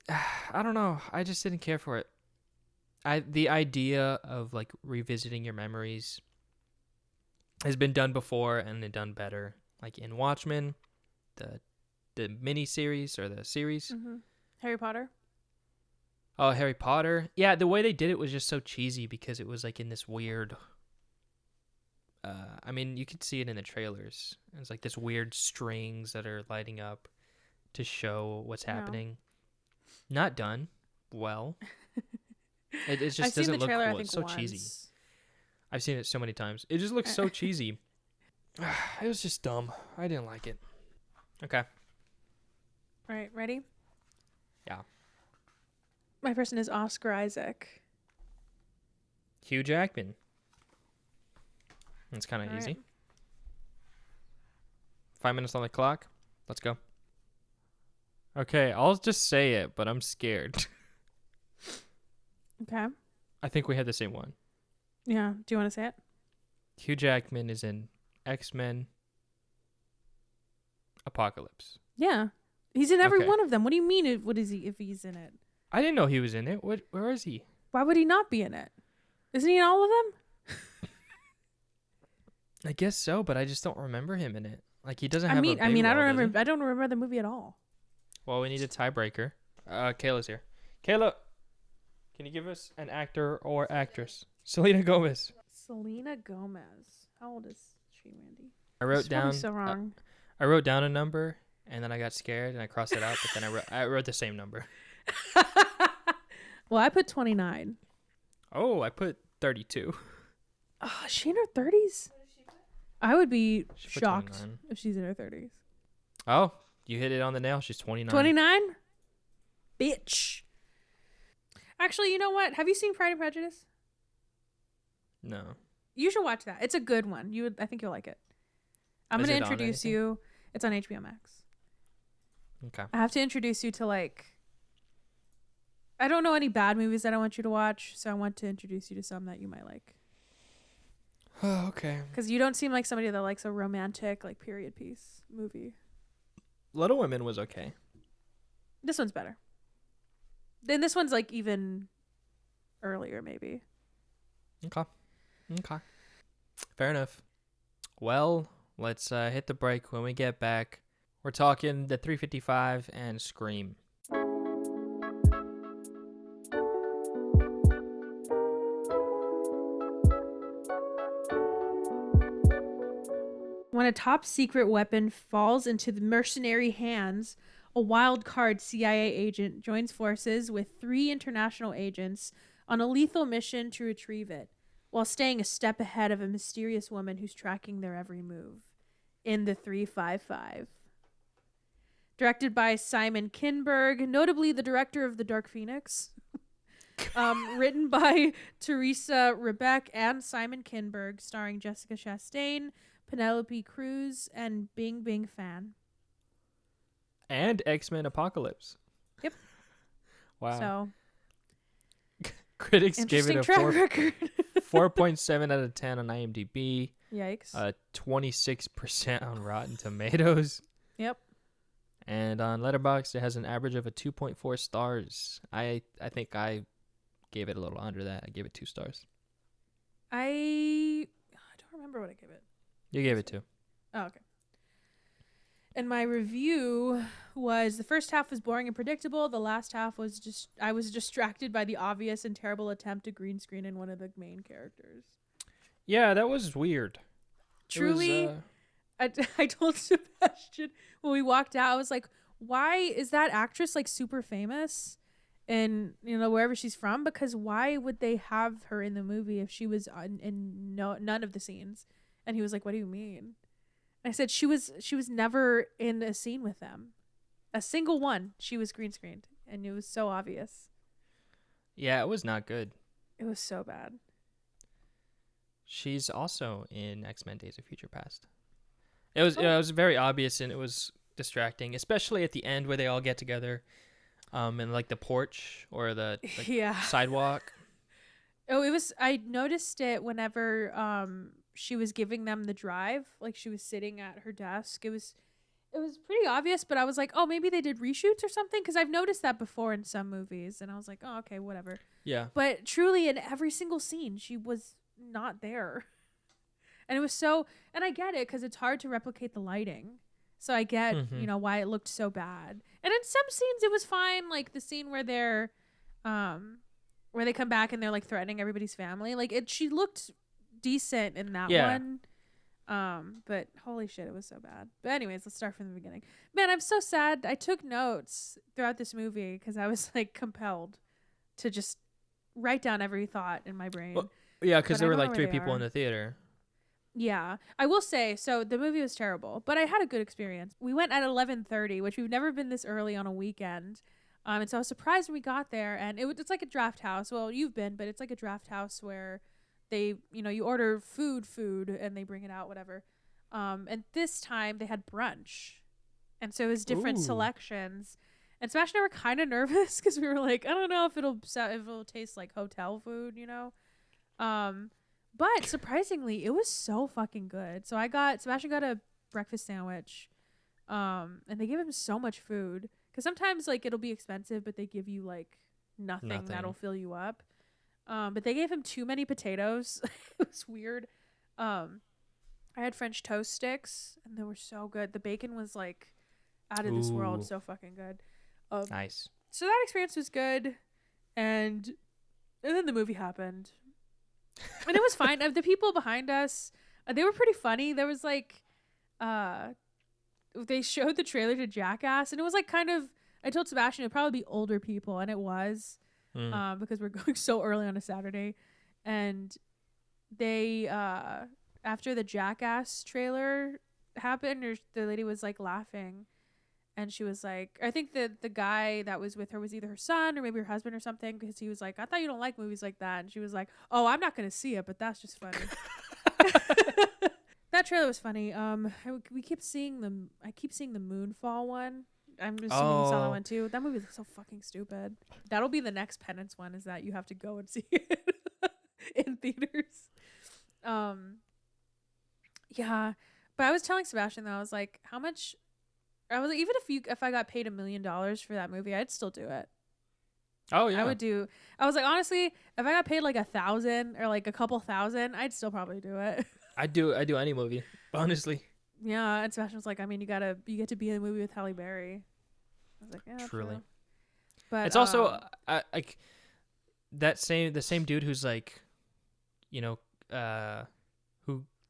I don't know. I just didn't care for it. The idea of like revisiting your memories has been done before and then done better. Like in Watchmen, the mini series or the series. Harry Potter. Oh, Harry Potter. Yeah, the way they did it was just so cheesy because it was like in this weird I mean, you could see it in the trailers. It's like this weird strings that are lighting up to show what's happening. Not done well. It just doesn't look cool. It's so cheesy. I've seen it so many times. It just looks so cheesy. It was just dumb. I didn't like it. Okay. All right, ready? Yeah. My person is Oscar Isaac. Hugh Jackman. It's kind of easy. Right. 5 minutes on the clock. Let's go. Okay, I'll just say it, but I'm scared. Okay. I think we had the same one. Yeah. Do you want to say it? Hugh Jackman is in X-Men Apocalypse. Yeah. He's in every one of them. What do you mean, what is he if he's in it? I didn't know he was in it. Where is he? Why would he not be in it? Isn't he in all of them? I guess so, but I just don't remember him in it. Like, he doesn't have a big role, I don't remember the movie at all. Well, we need a tiebreaker. Kayla's here. Kayla, can you give us an actor or actress? Selena Gomez. Selena Gomez. How old is she, Randy? I wrote down so wrong. I wrote down a number and then I got scared and I crossed it out, but then I wrote the same number. Well, I put 29. Oh, I put 32. Oh, is she in her 30s? I would be shocked if she's in her 30s. Oh, you hit it on the nail. She's 29. 29? Bitch. Actually, you know what? Have you seen Pride and Prejudice? No. You should watch that. It's a good one. I think you'll like it. I'm going to introduce you. It's on HBO Max. Okay. I have to introduce you to, like, I don't know any bad movies that I want you to watch, so I want to introduce you to some that you might like. Oh, okay. Because you don't seem like somebody that likes a romantic, like, period piece movie. Little Women was okay. This one's better. Then this one's, like, even earlier, maybe. Okay. Fair enough. Well, let's hit the break. When we get back, we're talking the 355 and Scream. When a top secret weapon falls into the mercenary hands, a wild card CIA agent joins forces with 3 international agents on a lethal mission to retrieve it, while staying a step ahead of a mysterious woman who's tracking their every move in the 355. Directed by Simon Kinberg, notably the director of The Dark Phoenix. Written by Teresa Rebeck and Simon Kinberg, starring Jessica Chastain, Penelope Cruz, and Bing Bing Fan. And X-Men Apocalypse. Yep. Wow. So, critics gave it a 4.7 out of 10 on IMDb. Yikes. 26% on Rotten Tomatoes. Yep. And on Letterboxd, it has an average of a 2.4 stars. I think I gave it a little under that. I gave it 2 stars. I don't remember what I gave it. You gave it 2. Oh, okay. And my review was the first half was boring and predictable. The last half was just I was distracted by the obvious and terrible attempt to green screen in one of the main characters. Yeah, that was weird. Truly, I told Sebastian when we walked out, I was like, why is that actress like super famous in, you know, wherever she's from? Because why would they have her in the movie if she was in none of the scenes? And he was like, what do you mean? I said she was never in a scene with them. A single one. She was green screened. And it was so obvious. Yeah, it was not good. It was so bad. She's also in X-Men Days of Future Past. It was very obvious and it was distracting, especially at the end where they all get together in like the porch or the sidewalk. Oh, I noticed it whenever she was giving them the drive, like she was sitting at her desk. It was pretty obvious, but I was like, oh, maybe they did reshoots or something, because I've noticed that before in some movies, and I was like, oh, okay, whatever. Yeah. But truly, in every single scene, she was not there, and it was so. And I get it because it's hard to replicate the lighting, so I get why it looked so bad. And in some scenes, it was fine, like the scene where they're, where they come back and they're like threatening everybody's family. Like she looked decent in that one. But holy shit, it was so bad. But anyways, let's start from the beginning. Man, I'm so sad. I took notes throughout this movie because I was like compelled to just write down every thought in my brain. Well, yeah, because there were like 3 people in the theater. Yeah, I will say, so the movie was terrible, but I had a good experience. We went at 11:30, which we've never been this early on a weekend. And so I was surprised when we got there, and it's like a draft house. Well, you've been, but it's like a draft house where they, you order food, and they bring it out, whatever. And this time they had brunch, and so it was different selections. And Sebastian and I were kind of nervous because we were like, I don't know if it'll taste like hotel food, But surprisingly, it was so fucking good. So Sebastian got a breakfast sandwich, and they give him so much food because sometimes like it'll be expensive, but they give you like nothing that'll fill you up. But they gave him too many potatoes. It was weird. I had French toast sticks, and they were so good. The bacon was like out of this world, so fucking good. Nice. So that experience was good, and then the movie happened. And it was fine. The people behind us, they were pretty funny. There was like, they showed the trailer to Jackass, and it was like kind of, I told Sebastian it'd probably be older people, and it was, because we're going so early on a Saturday. And they, after the Jackass trailer happened, the lady was like laughing. And she was like, I think the guy that was with her was either her son or maybe her husband or something, because he was like, I thought you don't like movies like that. And she was like, oh, I'm not going to see it, but that's just funny. That trailer was funny. I keep seeing the Moonfall one. I'm assuming you saw that one too. That movie is so fucking stupid. That'll be the next penance one, is that you have to go and see it in theaters. Yeah. But I was telling Sebastian that I was like, how much... I was like, even if I got paid $1 million for that movie, I'd still do it. Oh yeah, I would do. I was like, honestly, if I got paid like 1,000 or like a couple thousand, I'd still probably do it. I do any movie, honestly. Yeah, and Sebastian was like, I mean, you get to be in a movie with Halle Berry. I was like, yeah, truly. True. But it's also like the same dude who's like, who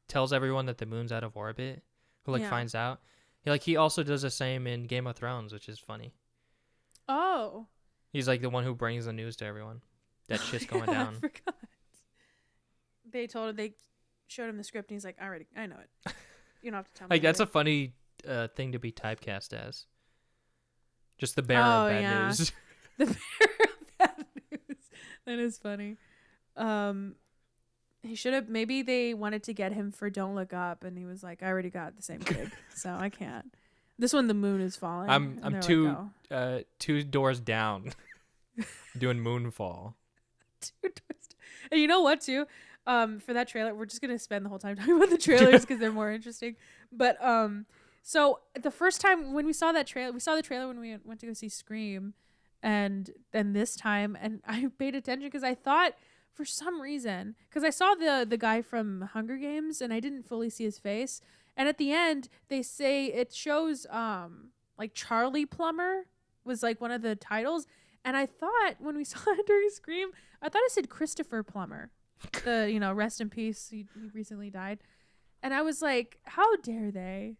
tells everyone that the moon's out of orbit, who finds out. He also does the same in Game of Thrones, which is funny. Oh. He's like the one who brings the news to everyone. That shit's going down. I forgot. They showed him the script and he's like, I know it. You don't have to tell me. Like, that's a funny thing to be typecast as. Just the bearer of bad news. The bearer of bad news. That is funny. He should have, maybe they wanted to get him for Don't Look Up, and he was like, I already got the same gig, so I can't. This one, the moon is falling. I'm two doors down doing Moonfall. 2 doors down. And you know what, too? For that trailer, we're just going to spend the whole time talking about the trailers because they're more interesting. But, so the first time when we saw that trailer, we saw the trailer when we went to go see Scream, and then this time, and I paid attention because I thought, for some reason, because I saw the guy from Hunger Games and I didn't fully see his face. And at the end, they say it shows like Charlie Plumber was like one of the titles. And I thought when we saw it during Scream, I thought it said Christopher Plummer. Rest in peace. He recently died. And I was like, how dare they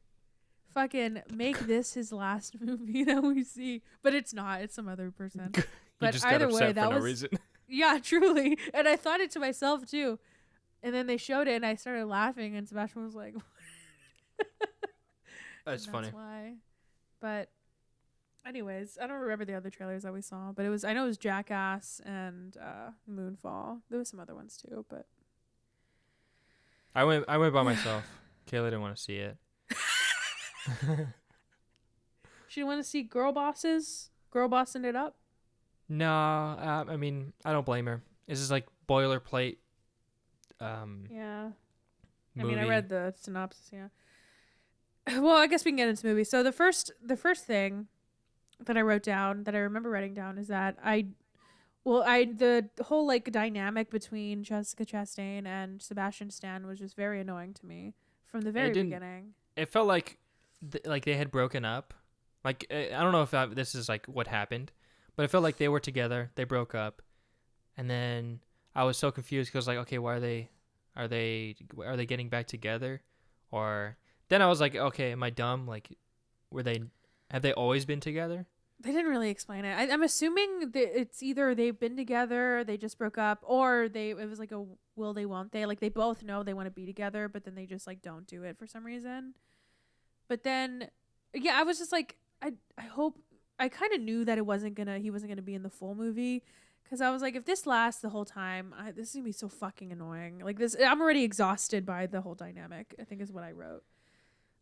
fucking make this his last movie that we see? But it's not. It's some other person. But just either got way, for that no was... reason. Yeah, truly. And I thought it to myself, too. And then they showed it, and I started laughing, and Sebastian was like... That's funny. That's why. But anyways, I don't remember the other trailers that we saw, but I know it was Jackass and Moonfall. There was some other ones, too, but... I went by myself. Kayla didn't want to see it. She didn't want to see girl bossing it up? No, I mean, I don't blame her. This is like boilerplate. Yeah. Movie. I mean, I read the synopsis. Yeah. Well, I guess we can get into the movie. So the first thing that I wrote down, that I remember writing down, is that the whole like dynamic between Jessica Chastain and Sebastian Stan was just very annoying to me from the very beginning. It felt like they had broken up. Like, I don't know if this is like what happened. But it felt like they were together. They broke up, and then I was so confused because like, okay, why are they getting back together, Or then I was like, okay, am I dumb? Like, have they always been together? They didn't really explain it. I'm assuming that it's either they've been together, they just broke up, or it was like a will they, won't they. Like, they both know they want to be together, but then they just, like, don't do it for some reason. But then, yeah, I was just like, I hope, I kind of knew that he wasn't gonna be in the full movie. Because I was like, if this lasts the whole time, this is going to be so fucking annoying. Like, I'm already exhausted by the whole dynamic, I think is what I wrote.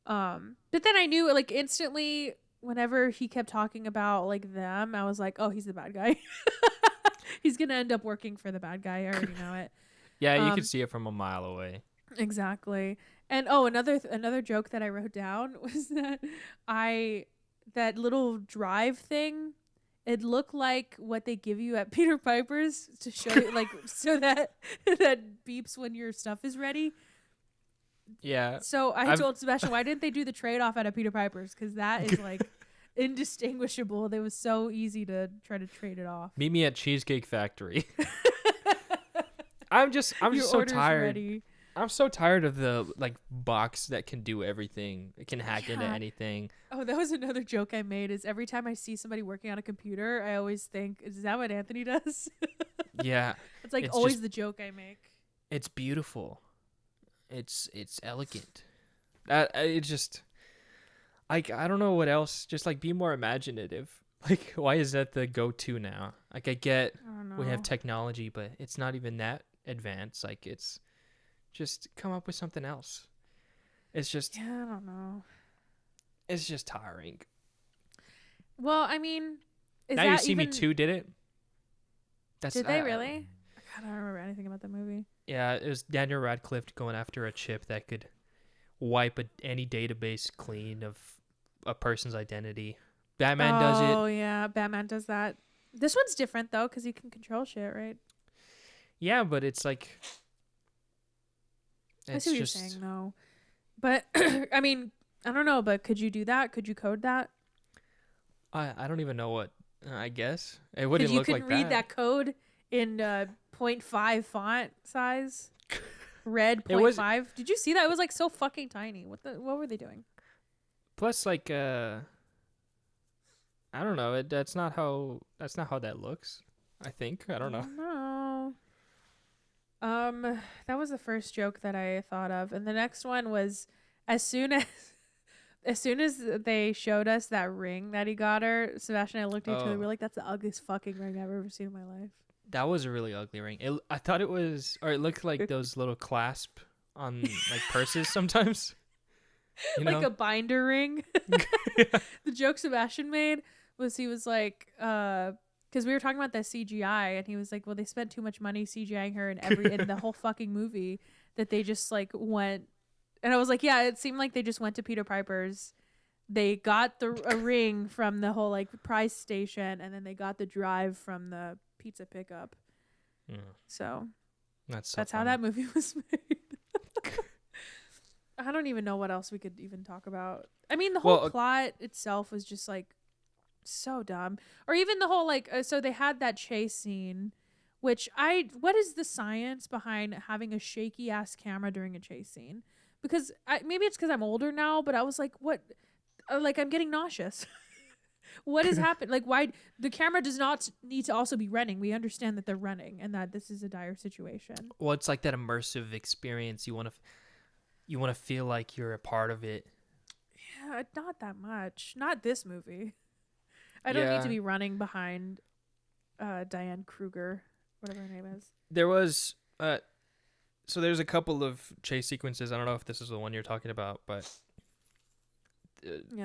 But then I knew, like, instantly, whenever he kept talking about, like, them, I was like, oh, he's the bad guy. He's going to end up working for the bad guy. I already know it. Yeah, you could see it from a mile away. Exactly. And, another joke that I wrote down was that little drive thing, it looked like what they give you at Peter Piper's to show you, like, so that beeps when your stuff is ready. Yeah. So I told Sebastian, why didn't they do the trade-off at a Peter Piper's? Because that is, like, indistinguishable. It was so easy to try to trade it off. Meet me at Cheesecake Factory. I'm just so tired. Ready. I'm so tired of the, like, box that can do everything. It can hack into anything. Oh, that was another joke I made, is every time I see somebody working on a computer, I always think, is that what Anthony does? Yeah. It's like always the joke I make. It's beautiful. It's elegant. It just, like, I don't know what else. Just, like, be more imaginative. Like, why is that the go-to now? Like, I get we have technology, but it's not even that advanced. Like, it's just come up with something else. It's just, yeah, I don't know. It's just tiring. Well, I mean, Now You See Me 2 did it. Did they really? I don't remember anything about that movie. Yeah, it was Daniel Radcliffe going after a chip that could wipe any database clean of a person's identity. Batman does it. Oh, yeah, Batman does that. This one's different, though, because you can control shit, right? Yeah, but it's like... I see what you're saying, though. But, I mean, I don't know, but could you do that? Could you code that? I don't even know what... I guess. It wouldn't look like that. You could read that code in 0.5 font size. Red 0.5. Did you see that? It was, like, so fucking tiny. What were they doing? Plus, like, I don't know. That's not how that looks. I think. I don't know. No. That was the first joke that I thought of, and the next one was as soon as they showed us that ring that he got her, Sebastian and I looked at each other. We were like, "That's the ugliest fucking ring I've ever seen in my life." That was a really ugly ring. I thought it was, or it looked like those little clasp on, like, purses sometimes. You know? Like a binder ring. The joke Sebastian made was, he was like, because we were talking about that CGI, and he was like, well, they spent too much money CGIing her in the whole fucking movie, that they just, like, went. And I was like, yeah, it seemed like they just went to Peter Piper's. They got a ring from the whole, like, prize station, and then they got the drive from the pizza pickup. Yeah. So that's how that movie was made. I don't even know what else we could even talk about. I mean, the whole plot itself was just, like, so dumb. Or even the whole, like, so they had that chase scene, which what is the science behind having a shaky ass camera during a chase scene? Because maybe it's because I'm older now, but I was like, what? Like, I'm getting nauseous. What has happened? Like, why the camera does not need to also be running? We understand that they're running and that this is a dire situation. Well, it's like that immersive experience. You want to feel like you're a part of it. Yeah, not that much. Not this movie. I don't need to be running behind Diane Kruger, whatever her name is. There was so there's a couple of chase sequences. I don't know if this is the one you're talking about, but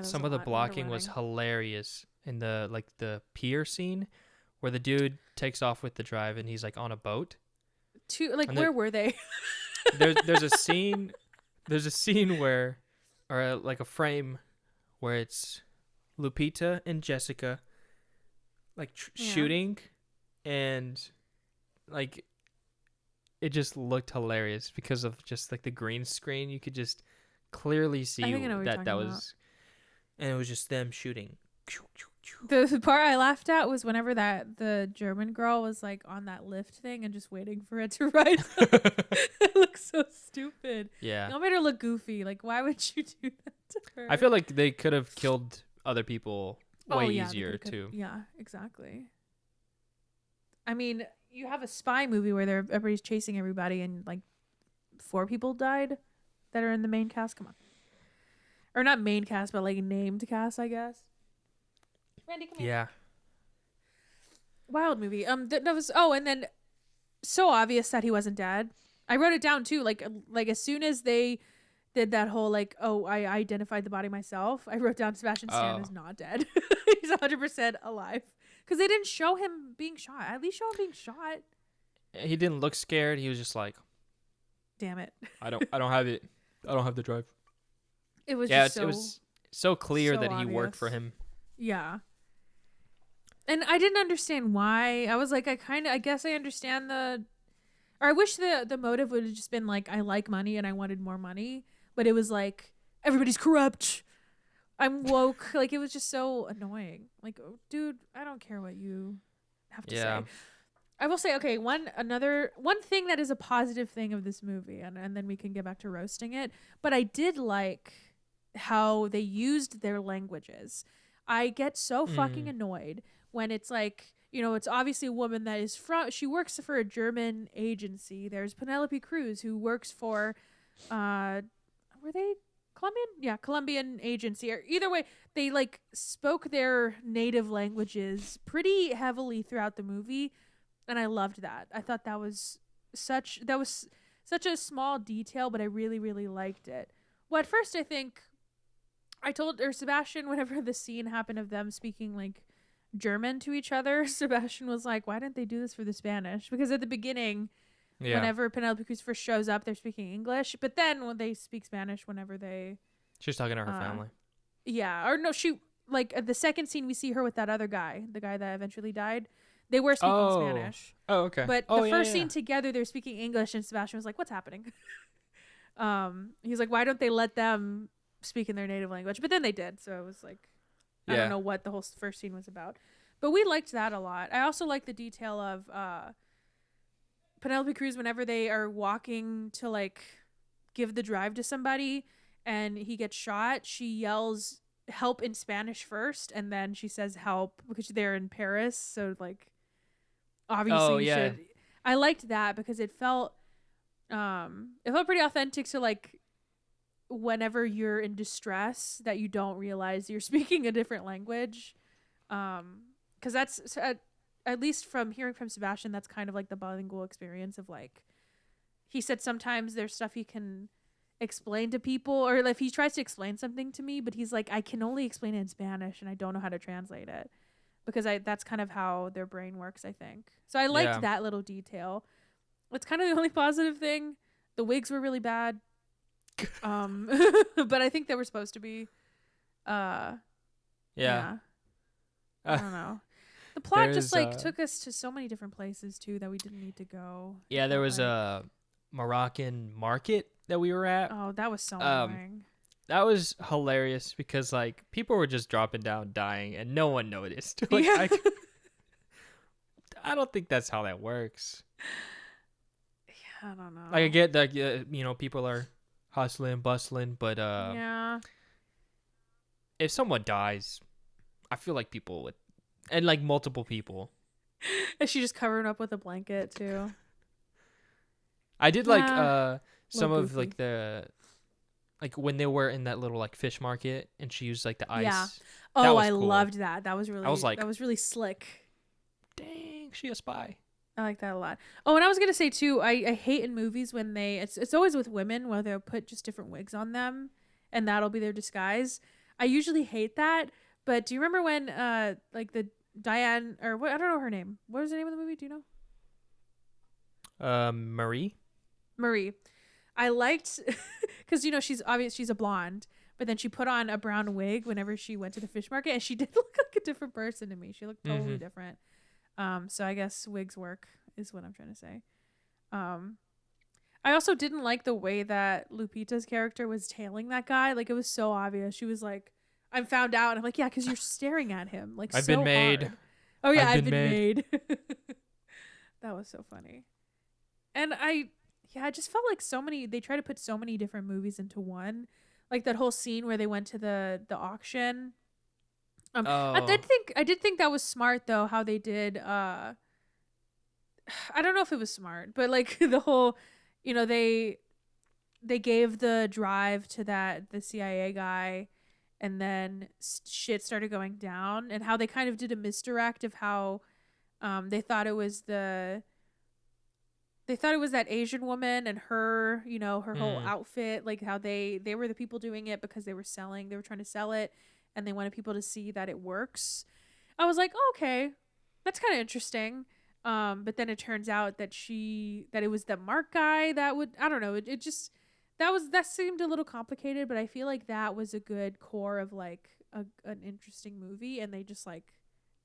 some of the blocking was hilarious in the pier scene where the dude takes off with the drive and he's, like, on a boat. Where were they? There's a scene where, or like a frame where it's Lupita and Jessica, like, shooting, and, like, it just looked hilarious because of just, like, the green screen. You could just clearly see that was, and it was just them shooting, The part I laughed at was whenever the German girl was like on that lift thing and just waiting for it to rise up. It looks so stupid. Yeah. You made her look goofy. Like, why would you do that to her? I feel like they could have killed other people way easier too. Yeah, exactly. I mean, you have a spy movie where everybody's chasing everybody and like 4 people died that are in the main cast. Come on. Or not main cast, but like named cast, I guess. Randy, come here. Yeah. Wild movie. That was. Oh, and then so obvious that he wasn't dead. I wrote it down too. Like as soon as they did that whole like, oh, I identified the body myself. I wrote down Sebastian Stan is not dead. He's 100% alive because they didn't show him being shot. At least show him being shot. He didn't look scared. He was just like, damn it. I don't have it. I don't have the drive. It was it was so clear so that obvious. he worked for him. Yeah. And I didn't understand why. I was like, I guess I understand or I wish the motive would have just been like, I like money and I wanted more money. But it was like, everybody's corrupt. I'm woke. Like, it was just so annoying. Like, oh, dude, I don't care what you have to say. I will say, okay, one thing that is a positive thing of this movie, and then we can get back to roasting it. But I did like how they used their languages. I get so fucking annoyed when it's like, you know, it's obviously a woman that is she works for a German agency. There's Penelope Cruz who works for, were they Colombian? Yeah, Colombian agency. Or either way, they like spoke their native languages pretty heavily throughout the movie, and I loved that. I thought that was such a small detail, but I really, really liked it. Well, at first I think I told Sebastian whenever the scene happened of them speaking like German to each other, Sebastian was like, why didn't they do this for the Spanish? Because at the beginning, whenever Penelope Cruz first shows up, they're speaking English. But then when they speak Spanish, whenever she's talking to her family. Yeah. Or no, at the second scene, we see her with that other guy, the guy that eventually died. They were speaking Spanish. Oh, okay. But the first scene together, they're speaking English, and Sebastian was like, what's happening? He's like, why don't they let them speak in their native language? But then they did. So it was like, I don't know what the whole first scene was about. But we liked that a lot. I also like the detail of Penelope Cruz whenever they are walking to like give the drive to somebody and he gets shot, she yells help in Spanish first, and then she says help because they're in Paris. So like, obviously, should. I liked that because it felt pretty authentic to like whenever you're in distress that you don't realize you're speaking a different language. Because that's at least from hearing from Sebastian, that's kind of like the bilingual experience of like, he said sometimes there's stuff he can explain to people, or if he tries to explain something to me, but he's like, I can only explain it in Spanish and I don't know how to translate it, because that's kind of how their brain works, I think. So I liked that little detail. It's kind of the only positive thing. The wigs were really bad. But I think they were supposed to be. Yeah. I don't know. The plot just like took us to so many different places too that we didn't need to go. Yeah, there was a Moroccan market that we were at. Oh, that was so annoying. That was hilarious because like people were just dropping down dying and no one noticed. Like, I don't think that's how that works. Yeah, I don't know. Like I get that people are hustling, bustling, but if someone dies, I feel like people would, and like multiple people. Is she just covering up with a blanket too? I did like some of like the when they were in that little like fish market and she used like the ice. Yeah. Oh, I loved that. That was really slick. Dang, she a spy. I like that a lot. Oh, and I was gonna say too, I hate in movies when it's always with women where they'll put just different wigs on them and that'll be their disguise. I usually hate that. But do you remember when like the Diane, or what, I don't know her name. What was the name of the movie? Do you know? Marie. I liked because she's a blonde, but then she put on a brown wig whenever she went to the fish market, and she did look like a different person to me. She looked totally different. So I guess wigs work is what I'm trying to say. I also didn't like the way that Lupita's character was tailing that guy. Like, it was so obvious. She was like, I'm found out. And I'm like, yeah, because you're staring at him like I've so been made. hard. Oh yeah, I've I've been been made. That was so funny. And I just felt like they try to put so many different movies into one. Like that whole scene where they went to the auction. I did think that was smart though, how they did I don't know if it was smart, but like the whole, they gave the drive to the CIA guy, and then shit started going down, and how they kind of did a misdirect of how they thought it was that Asian woman and her, her whole outfit, like how they were the people doing it because they were trying to sell it, and they wanted people to see that it works. I was like, oh, okay, that's kind of interesting. But then it turns out that it was the Mark guy I don't know. It just, that seemed a little complicated, but I feel like that was a good core of like an interesting movie, and they just like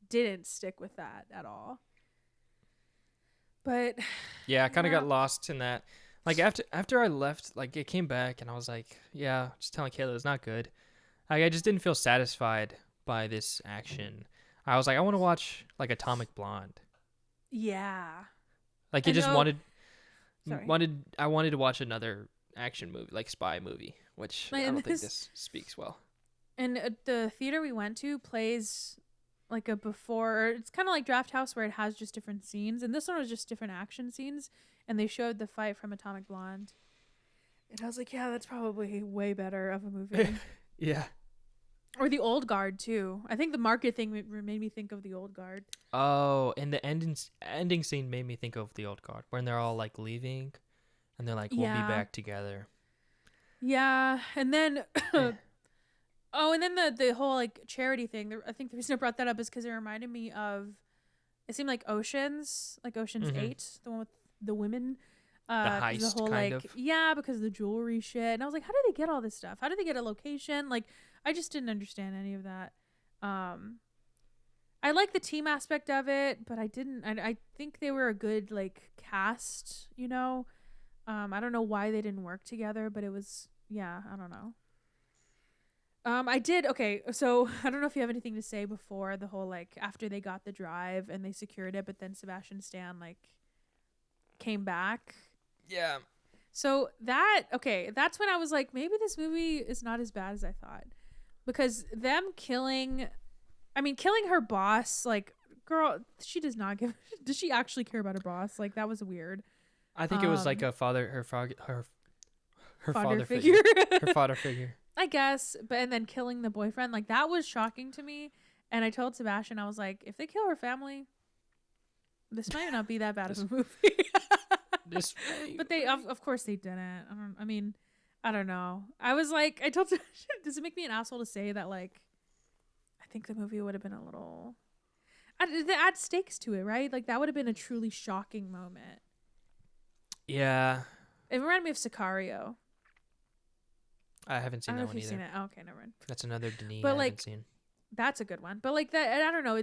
didn't stick with that at all. But yeah, I kind of got lost in that. Like after I left, like it came back and I was like, yeah, just telling Kayla it's not good. Like I just didn't feel satisfied by this action. I was like, I want to watch like Atomic Blonde. Yeah. Like you just wanted I wanted to watch another action movie, like spy movie, which I don't think this speaks well. And the theater we went to plays like a before, it's kind of like Draft House where it has just different scenes, and this one was just different action scenes, and they showed the fight from Atomic Blonde. And I was like, yeah, that's probably way better of a movie. Yeah. Or The Old Guard too. I think the market thing made me think of The Old Guard. Oh, and the ending scene made me think of The Old Guard, when they're all like leaving, and they're like, "We'll be back together." Yeah, and then, and then the whole like charity thing. I think the reason I brought that up is because it reminded me of. It seemed like Ocean's 8, the one with the women. The heist, the whole kind like of. Yeah, because of the jewelry shit, and I was like, how did they get all this stuff? How did they get a location? Like, I just didn't understand any of that. I like the team aspect of it, but I didn't. I think they were a good like cast, I don't know why they didn't work together, but it was, I don't know. Okay, so I don't know if you have anything to say before the whole like after they got the drive and they secured it, but then Sebastian Stan like came back. Yeah. So that's when I was like, maybe this movie is not as bad as I thought. Because them killing her boss, like, girl, she does not does she actually care about her boss? Like, that was weird. I think it was like her father figure. Her father figure. I guess, and then killing the boyfriend, like, that was shocking to me. And I told Sebastian, I was like, if they kill her family, this might not be that bad of a movie. But they, of course, they didn't. I don't know. I was like, I told Sebastian, does it make me an asshole to say that, like, I think the movie would have been a little. They add stakes to it, right? Like, that would have been a truly shocking moment. Yeah. It reminded me of Sicario. I haven't seen that one either. Seen it. Oh, okay, never mind. That's another Denis I haven't seen. That's a good one. But like that, I don't know.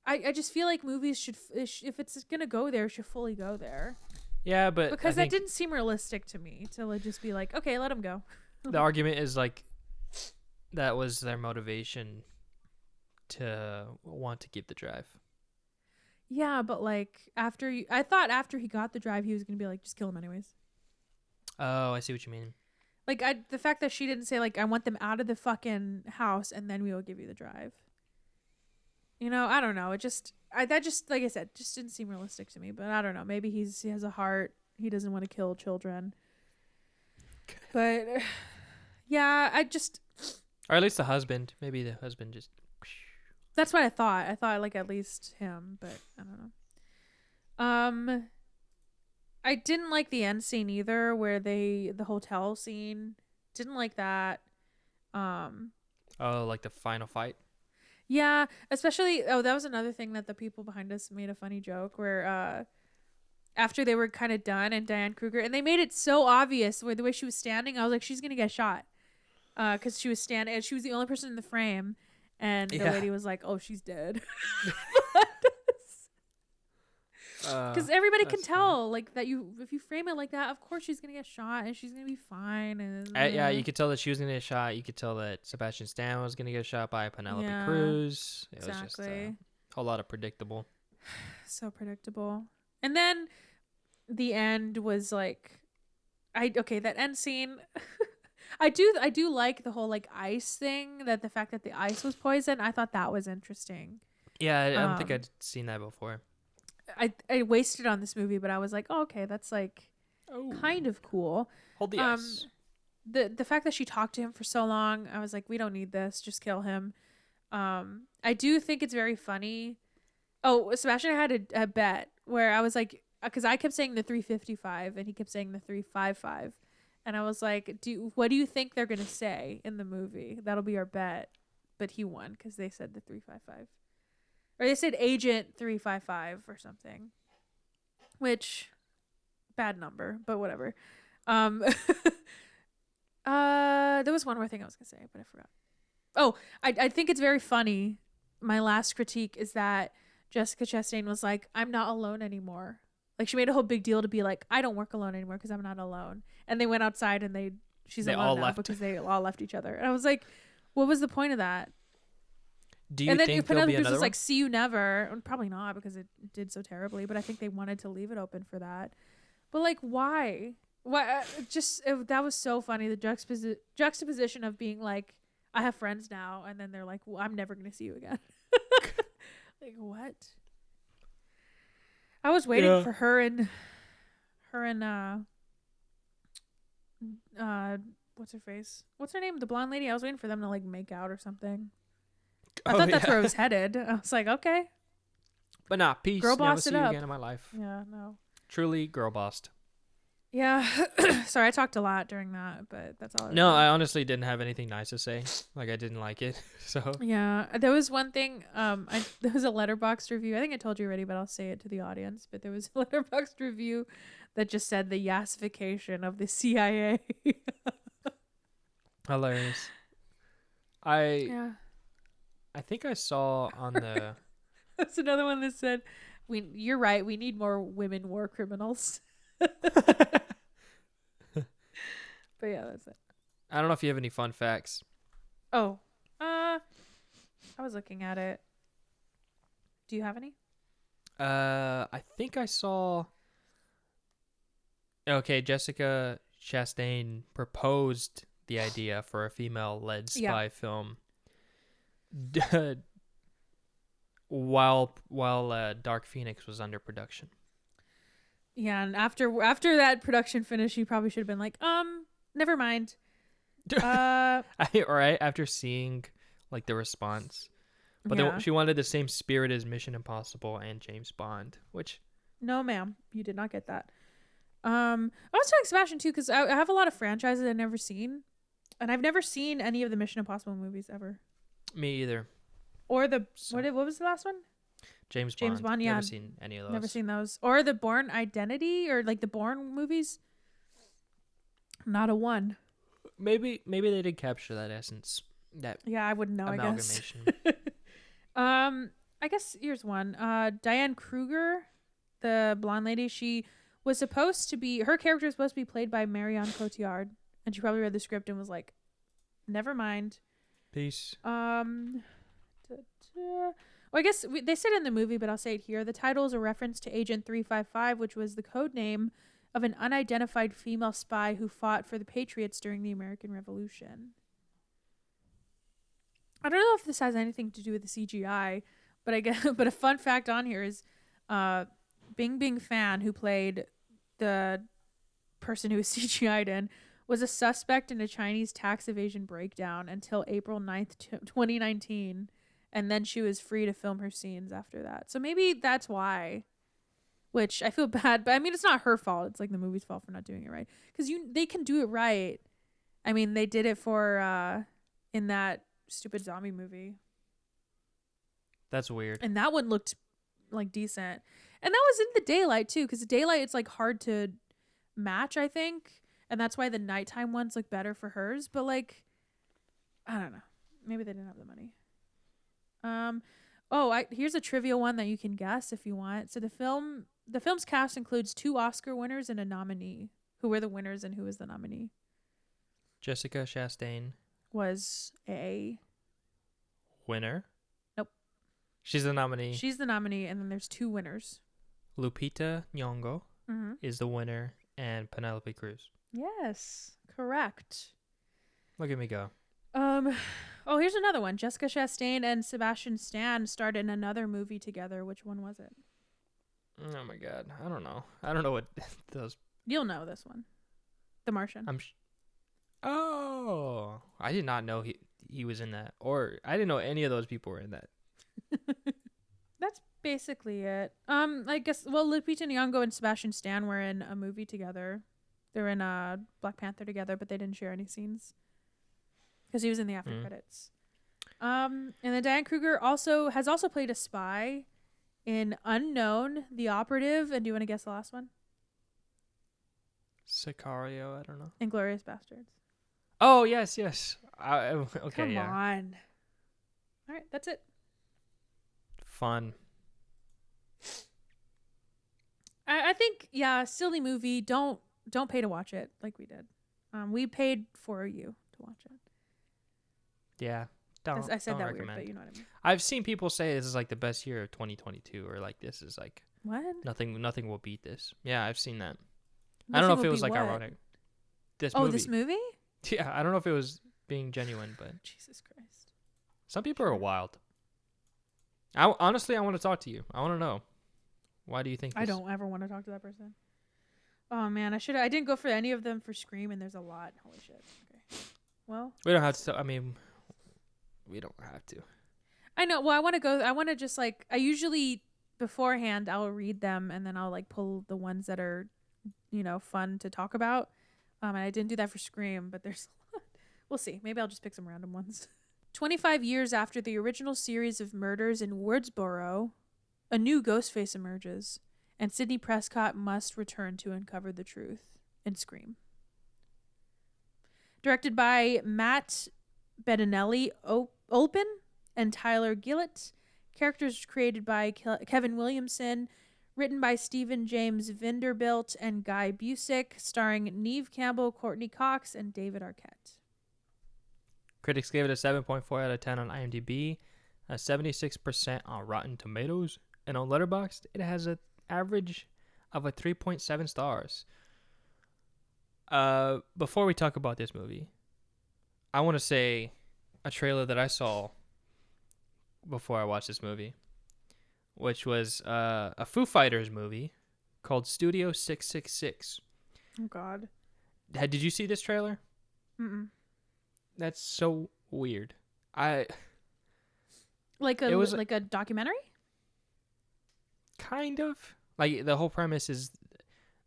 I just feel like movies should, if it's gonna go there, should fully go there. Yeah, but because that didn't seem realistic to me to like just be like, okay, let him go. The argument is like that was their motivation to want to keep the drive. Yeah, but like after he got the drive, he was gonna be like, just kill him anyways. Oh, I see what you mean. Like the fact that she didn't say like, I want them out of the fucking house and then we will give you the drive. I don't know. That just like I said, just didn't seem realistic to me. But I don't know. Maybe he has a heart. He doesn't want to kill children. But yeah, or at least the husband. Maybe the husband just. That's what I thought. I thought like at least him, but I don't know. I didn't like the end scene either, where the hotel scene. Didn't like that. Oh, like the final fight. Yeah, especially that was another thing that the people behind us made a funny joke where after they were kind of done and Diane Kruger, and they made it so obvious where the way she was standing, I was like, she's gonna get shot, because she was standing and she was the only person in the frame, and the lady was like, oh, she's dead. Because everybody can tell, like, that if you frame it like that, of course she's gonna get shot and she's gonna be fine. And yeah, you could tell that she was gonna get shot. You could tell that Sebastian Stan was gonna get shot by Penelope Cruz. It was just a whole lot of predictable. So predictable. And then the end was like, that end scene. I do like the whole like ice thing. That the fact that the ice was poison. I thought that was interesting. Yeah, I don't think I'd seen that before. I wasted on this movie, but I was like, oh, okay, that's like kind of cool. Hold the ice. The fact that she talked to him for so long, I was like, we don't need this. Just kill him. I do think it's very funny. Oh, Sebastian had a bet where I was like, because I kept saying the 355 and he kept saying the 355, and I was like, what do you think they're gonna say in the movie? That'll be our bet. But he won because they said the 355. Or they said Agent 355 or something. Which, bad number, but whatever. There was one more thing I was going to say, but I forgot. Oh, I think it's very funny. My last critique is that Jessica Chastain was like, I'm not alone anymore. Like, she made a whole big deal to be like, I don't work alone anymore because I'm not alone. And they went outside and she's alone now because they all left each other. And I was like, what was the point of that? Do you think there'll be another one? Was like, see you never. Probably not because it did so terribly. But I think they wanted to leave it open for that. But like, why? Why? That was so funny. The juxtaposition of being like, I have friends now, and then they're like, well, I'm never gonna see you again. Like, what? I was waiting for her and what's her face? What's her name? The blonde lady. I was waiting for them to like make out or something. I thought that's where it was headed. I was like, okay. But nah, peace. Girl Never bossed see it you up. again in my life. Yeah, no. Truly girl bossed. Yeah. Sorry, I talked a lot during that, but that's all. No, I honestly didn't have anything nice to say. Like, I didn't like it. So. Yeah, there was one thing. There was a Letterboxd review. I think I told you already, but I'll say it to the audience. But there was a Letterboxd review that just said the yassification of the CIA. Hilarious. I think I saw on the. That's another one that said, "You're right. We need more women war criminals." But yeah, that's it. I don't know if you have any fun facts. Oh, I was looking at it. Do you have any? I think I saw. Okay, Jessica Chastain proposed the idea for a female-led spy film. While Dark Phoenix was under production. Yeah, and after that production finished, she probably should have been like, never mind. Right after seeing like the response, but she wanted the same spirit as Mission Impossible and James Bond, which no, ma'am, you did not get that. I was telling Sebastian too because I have a lot of franchises I've never seen, and I've never seen any of the Mission Impossible movies ever. Me either. Or what was the last one? James Bond. Yeah, never seen any of those. Never seen those. Or the Bourne Identity or like the Bourne movies. Not a one. Maybe they did capture that essence. I wouldn't know. Amalgamation. I guess here's one. Diane Kruger, the blonde lady. She was supposed to be. Her character was supposed to be played by Marion Cotillard, and she probably read the script and was like, "Never mind." Peace. Well, I guess they said it in the movie, but I'll say it here. The title is a reference to Agent 355, which was the code name of an unidentified female spy who fought for the Patriots during the American Revolution. I don't know if this has anything to do with the CGI, but a fun fact on here is Bing Bing Fan, who played the person who was CGI'd in, was a suspect in a Chinese tax evasion breakdown until April 9th, 2019. And then she was free to film her scenes after that. So maybe that's why. Which I feel bad. But I mean, it's not her fault. It's like the movie's fault for not doing it right. Because they can do it right. I mean, they did it for in that stupid zombie movie. That's weird. And that one looked like decent. And that was in the daylight too. Because the daylight, it's like hard to match, I think. And that's why the nighttime ones look better for hers. But like, I don't know. Maybe they didn't have the money. Oh, here's a trivia one that you can guess if you want. So the film's cast includes 2 Oscar winners and a nominee. Who were the winners and who was the nominee? Jessica Chastain Was a winner. Nope. She's the nominee. She's the nominee, and then there's 2 winners. Lupita Nyong'o is the winner, and Penelope Cruz. Yes, correct. Look at me go. Oh, here's another one. Jessica Chastain and Sebastian Stan starred in another movie together. Which one was it? Oh my God, I don't know. I don't know what those. You'll know this one. The Martian. Oh, I did not know he was in that, or I didn't know any of those people were in that. That's basically it. I guess. Well, Lupita Nyong'o and Sebastian Stan were in a movie together. They were in Black Panther together, but they didn't share any scenes because he was in the after credits. And then Diane Kruger has also played a spy in Unknown, The Operative, and do you want to guess the last one? Sicario, I don't know. Inglourious Bastards. Oh yes. Okay. Come on. All right, that's it. Fun. I think silly movie. Don't pay to watch it like we did. We paid for you to watch it. Yeah. I said that recommend. weird, but you know what I mean. I've seen people say this is like the best year of 2022, or like this is like what? Nothing will beat this. Yeah, I've seen that. Nothing I don't know if it was like ironic. This movie? Yeah, I don't know if it was being genuine, but Jesus Christ. Some people are wild. I want to talk to you. I want to know. Why do you think this? I don't ever want to talk to that person. Oh man, I didn't go for any of them for Scream, and there's a lot. Holy shit. Okay. Well, we don't have to. I mean, we don't have to. I know. Well, I want to just like, I usually beforehand I'll read them and then I'll like pull the ones that are, fun to talk about. And I didn't do that for Scream, but there's a lot. We'll see. Maybe I'll just pick some random ones. 25 years after the original series of murders in Woodsboro, a new Ghostface emerges, and Sidney Prescott must return to uncover the truth in Scream. Directed by Matt Bettinelli Olpin and Tyler Gillett. Characters created by Kevin Williamson. Written by Stephen James Vanderbilt and Guy Busick. Starring Neve Campbell, Courtney Cox, and David Arquette. Critics gave it a 7.4 out of 10 on IMDb, a 76% on Rotten Tomatoes, and on Letterboxd, it has an average of a 3.7 stars. Before we talk about this movie, I want to say a trailer that I saw before I watched this movie, which was a Foo Fighters movie called Studio 666. Oh, God. Did you see this trailer? Mm-mm. That's so weird. Like a documentary? Kind of. Like, the whole premise is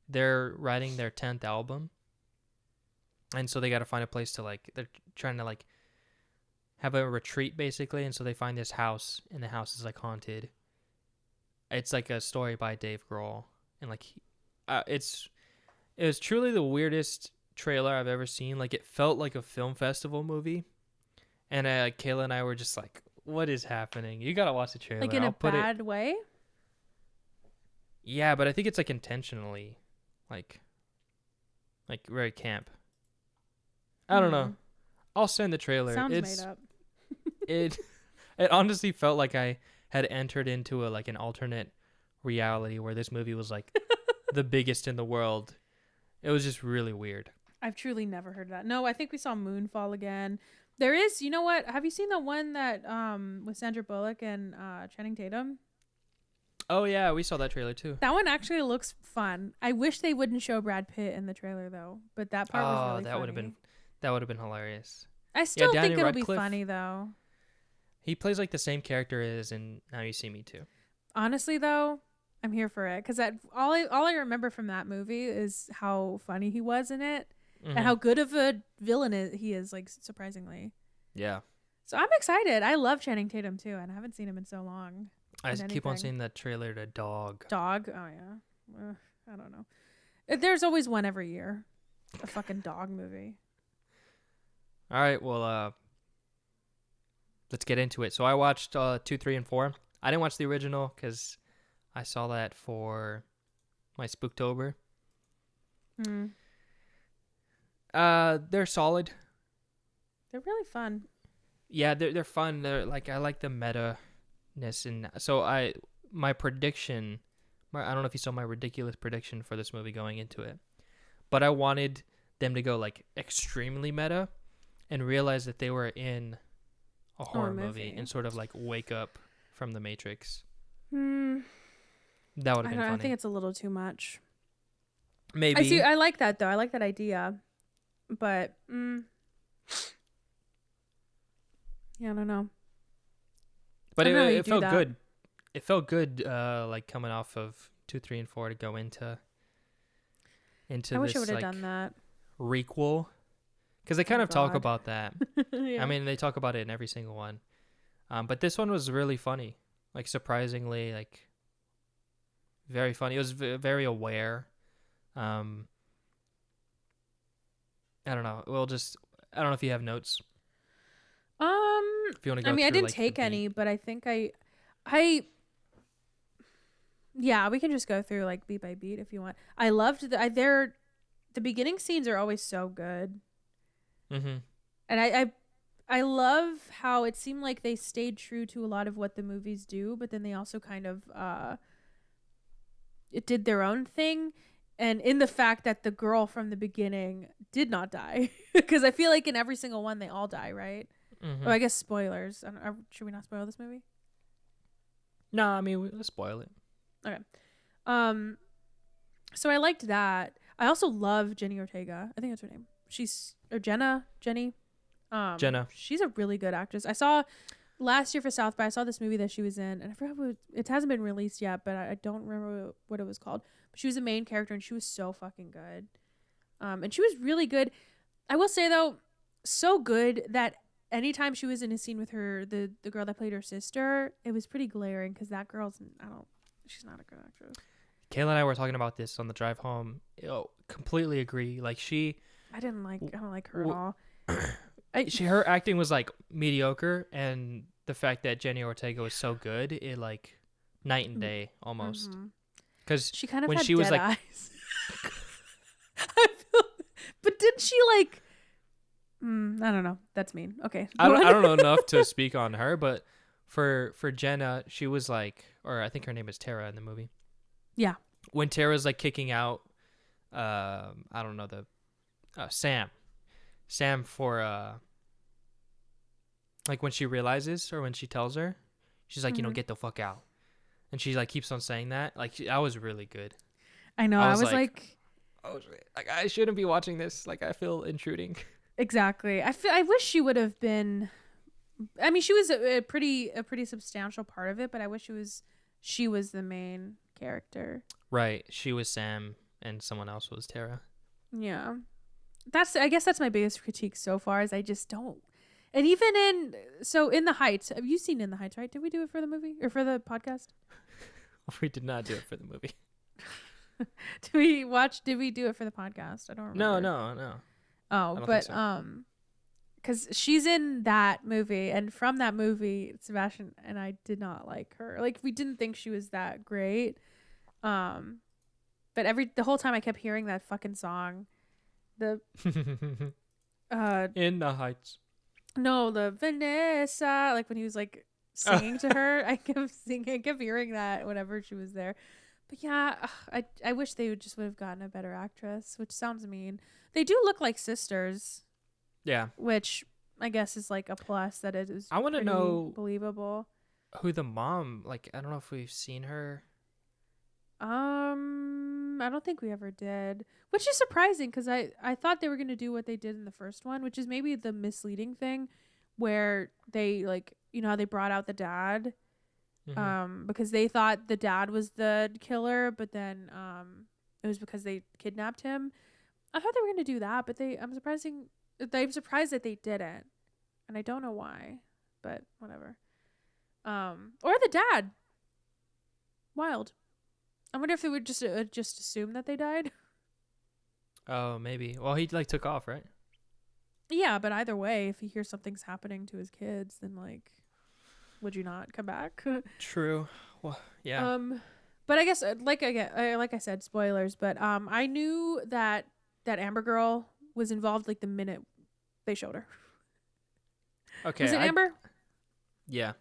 they're writing their 10th album. And so they got to find a place to, like, they're trying to, like, have a retreat, basically. And so they find this house, and the house is, like, haunted. It's, like, a story by Dave Grohl. And, like, it was truly the weirdest trailer I've ever seen. Like, it felt like a film festival movie. And Kayla and I were just like, what is happening? You got to watch the trailer. Like, in a bad way? Yeah, but I think it's, like, intentionally, like very camp. I don't know. I'll send the trailer. Sounds made up. it honestly felt like I had entered into an alternate reality where this movie was like the biggest in the world. It was just really weird. I've truly never heard of that. No, I think we saw Moonfall again. There is, you know what? Have you seen the one that with Sandra Bullock and Channing Tatum? Oh yeah, we saw that trailer too. That one actually looks fun. I wish they wouldn't show Brad Pitt in the trailer though, but that part was really funny. That would have been hilarious. I still think it'll be funny though. He plays like the same character as in Now You See Me Too. Honestly though, I'm here for it because all I remember from that movie is how funny he was in it and how good of a villain he is, like, surprisingly. Yeah. So I'm excited. I love Channing Tatum too, and I haven't seen him in so long. I just keep on seeing that trailer to Dog. Dog? Oh yeah. I don't know. There's always one every year. A fucking dog movie. All right, well, let's get into it. So I watched 2, 3, and 4. I didn't watch the original because I saw that for my Spooktober. They're solid. They're really fun. Yeah, they're fun. They're like, I like the meta-ness, and so my prediction. I don't know if you saw my ridiculous prediction for this movie going into it, but I wanted them to go like extremely meta and realize that they were in a horror movie and sort of like wake up from the Matrix. That would have been funny. I think it's a little too much. Maybe. I like that though. I like that idea, but yeah, I don't know. But it felt good. It felt good, like coming off of 2, 3, and 4 to go into I wish I this would have like done that. requel, because they kind of talk God. about that. Yeah. I mean, they talk about it in every single one. But this one was really funny, like surprisingly, like very funny. It was very aware. I don't know. I don't know if you have notes. If you want to go, I mean, through, I didn't like, take any, but I think yeah, we can just go through like beat by beat if you want. I loved the beginning scenes are always so good. Mm-hmm. And I love how it seemed like they stayed true to a lot of what the movies do, but then they also kind of it did their own thing. And in the fact that the girl from the beginning did not die, because I feel like in every single one they all die, right? Mm-hmm. Oh, I guess spoilers. Should we not spoil this movie? No, I mean, let's spoil it. Okay. So I liked that. I also love Jenny Ortega. I think that's her name. Jenny. Jenna. She's a really good actress. I saw last year for South by, I saw this movie that she was in, and I forgot it hasn't been released yet, but I don't remember what it was called. But she was a main character, and she was so fucking good. And she was really good. I will say though, so good that anytime she was in a scene with the girl that played her sister, it was pretty glaring because that girl's she's not a good actress. Kayla and I were talking about this on the drive home. Completely agree. Like I don't like her at all. Her acting was like mediocre, and the fact that Jenny Ortega was so good, it like night and day almost. Because she kind of when had she dead was like, eyes. But didn't she like? I don't know. That's mean. Okay. I don't know enough to speak on her, but for Jenna, she was like, or I think her name is Tara in the movie. Yeah. When Tara's like kicking out, I don't know Sam for like when she realizes or when she tells her, she's like, get the fuck out, and she like keeps on saying that. Like that was really good. I know. I was like, I shouldn't be watching this. Like I feel intruding. Exactly. I wish she would have been. I mean, she was a pretty substantial part of it, but I wish she was the main character. Right. She was Sam, and someone else was Tara. Yeah. I guess that's my biggest critique so far is I just don't. And even in The Heights, have you seen In the Heights, right? Did we do it for the movie or for the podcast? We did not do it for the movie. Did we do it for the podcast? I don't remember. No. Oh, but so. Because she's in that movie, and from that movie, Sebastian and I did not like her. Like we didn't think she was that great. But the whole time I kept hearing that fucking song, the In the Heights. No, the Vanessa, like when he was like singing to her, I kept hearing that whenever she was there. But yeah, I wish they would have gotten a better actress, which sounds mean. They do look like sisters. Yeah. Which I guess is like a plus that it is. I want to know believable. Who the mom? Like I don't know if we've seen her. I don't think we ever did, which is surprising because I thought they were gonna do what they did in the first one, which is maybe the misleading thing, where they like how they brought out the dad. Because they thought the dad was the killer, but then it was because they kidnapped him. I thought they were gonna do that, but I'm surprised that they didn't, and I don't know why, but whatever. Or the dad. Wild. I wonder if they would just assume that they died. Oh, maybe. Well, he like took off, right? Yeah, but either way, if he hears something's happening to his kids, then like. would you not come back? True. Well, yeah. But I guess like I said, spoilers. But I knew that Amber girl was involved like the minute they showed her. Okay. Was it Amber? Yeah.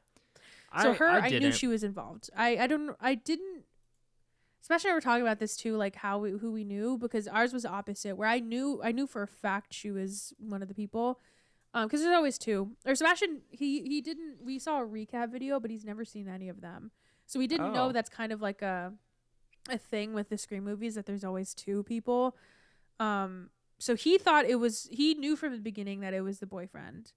So I knew she was involved. I didn't. Especially we're talking about this too, like who we knew, because ours was opposite. Where I knew for a fact she was one of the people, because there's always two. Or Sebastian, he didn't. We saw a recap video, but he's never seen any of them, so we didn't know that's kind of like a thing with the Scream movies, that there's always two people. So he thought he knew from the beginning that it was the boyfriend.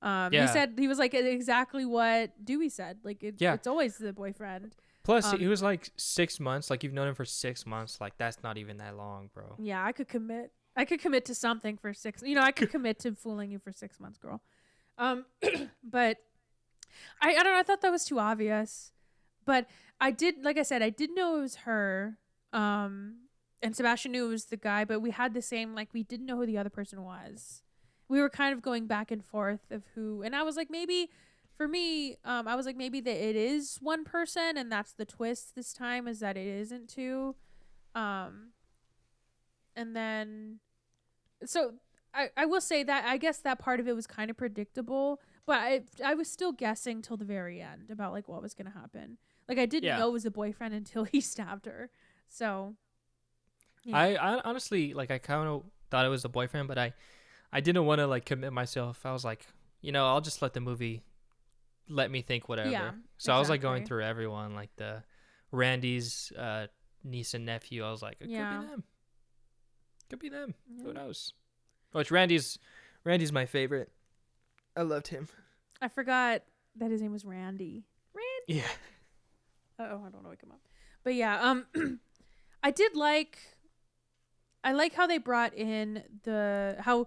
He said, he was like exactly what Dewey said. Like it's always the boyfriend. Plus, he was like 6 months. Like, you've known him for 6 months. Like, that's not even that long, bro. Yeah, I could commit to something for 6. I could commit to fooling you for 6 months, girl. But I don't know. I thought that was too obvious. But I did, like I said, I did know it was her. And Sebastian knew it was the guy. But we had the same, like, we didn't know who the other person was. We were kind of going back and forth of who. And I was like, maybe... For me, I was like, maybe that it is one person, and that's the twist this time, is that it isn't two. And then, so I will say that I guess that part of it was kind of predictable, but I was still guessing till the very end about like what was going to happen. Like I didn't know it was a boyfriend until he stabbed her. So, yeah. I honestly, like, I kind of thought it was the boyfriend, but I didn't want to like commit myself. I was like, I'll just let the movie let me think whatever. Yeah, so exactly. I was like going through everyone, like the Randy's niece and nephew. I was like, it could be them. Yeah. Who knows? Which Randy's my favorite. I loved him. I forgot that his name was Randy. Yeah. I don't want to wake him up. But yeah, I like how they brought in how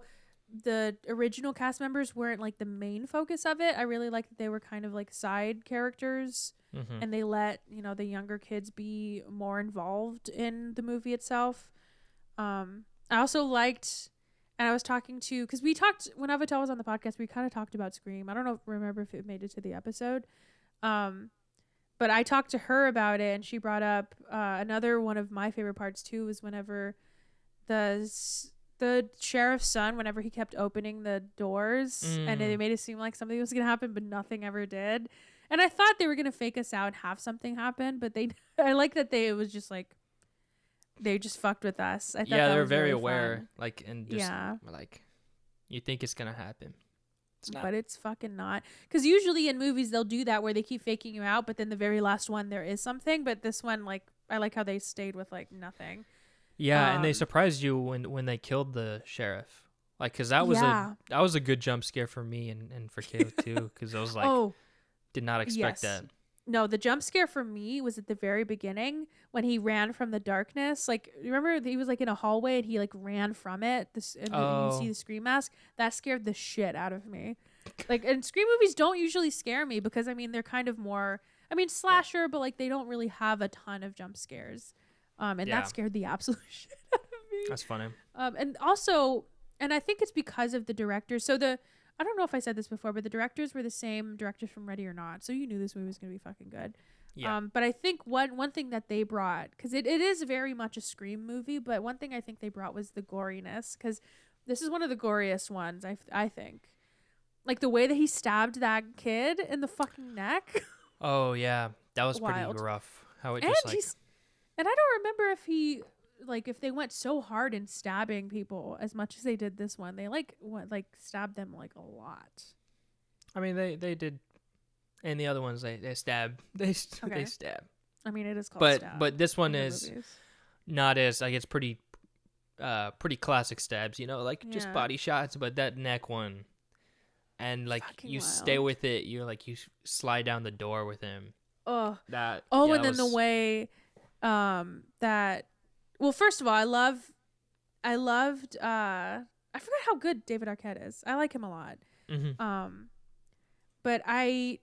the original cast members weren't like the main focus of it. I really like that they were kind of like side characters, and they let the younger kids be more involved in the movie itself. I also liked, and I was talking to, because we talked when Avatar was on the podcast, we kind of talked about Scream. I don't remember if it made it to the episode, but I talked to her about it, and she brought up another one of my favorite parts too was whenever the sheriff's son, whenever he kept opening the doors and it made it seem like something was going to happen, but nothing ever did. And I thought they were going to fake us out and have something happen, but I like that it was just like, they just fucked with us. I thought they were very really aware. Fun. Like, and just like, you think it's going to happen. It's not. But it's fucking not. Because usually in movies, they'll do that where they keep faking you out, but then the very last one, there is something. But this one, like, I like how they stayed with like nothing. Yeah, and they surprised you when they killed the sheriff. Like, because that was a good jump scare for me and for Caleb too, because I was like, did not expect that. No, the jump scare for me was at the very beginning when he ran from the darkness. Like, remember he was like in a hallway and he like ran from it. You see the Scream mask. That scared the shit out of me. Like, and Scream movies don't usually scare me because I mean they're kind of more, slasher, but like they don't really have a ton of jump scares. That scared the absolute shit out of me. That's funny. And also, and I think it's because of the directors. So I don't know if I said this before, but the directors were the same directors from Ready or Not. So you knew this movie was going to be fucking good. Yeah. But I think one thing that they brought, because it is very much a Scream movie, but one thing I think they brought was the goriness, because this is one of the goriest ones, I think. Like the way that he stabbed that kid in the fucking neck. Oh, yeah. That was pretty rough. How it just like... And I don't remember if they went so hard in stabbing people as much as they did this one. They stabbed them like a lot. I mean, they did, and the other ones they stab. They stab. I mean, it is called stab. But this one is not as like it's pretty classic stabs. Just body shots. But that neck one, and like fucking you wild. Stay with it. You slide down the door with him. And then the way. First of all, I loved I forgot how good David Arquette is. I like him a lot. But I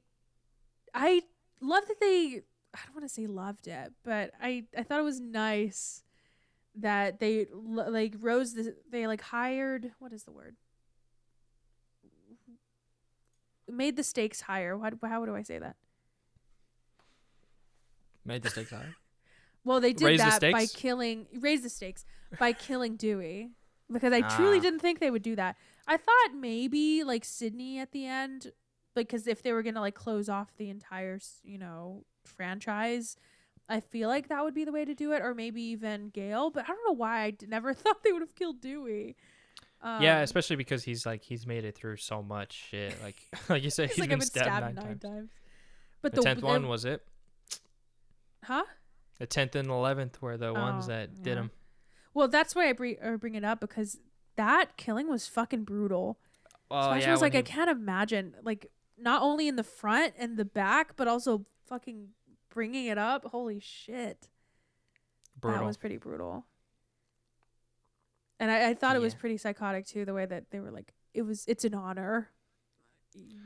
love that I don't want to say loved it, but I thought it was nice that they hired, what is the word? made the stakes higher. How do I say that? Made the stakes higher. Well, they did Raise the that by stakes? raise the stakes by killing Dewey, because I truly didn't think they would do that. I thought maybe like Sydney at the end, because if they were gonna like close off the entire franchise, I feel like that would be the way to do it, or maybe even Gale. But I don't know why never thought they would have killed Dewey. Yeah, especially because he's made it through so much shit. Like you said, he's been stabbed 9 times. But the 10th one was it? Huh? The 10th and 11th were the ones that did him. Well, that's why I bring it up, because that killing was fucking brutal. Oh, I was like, I can't imagine, like, not only in the front and the back, but also fucking bringing it up. Holy shit. Brutal. That was pretty brutal. And I thought it was pretty psychotic too, the way that they were like, it's an honor.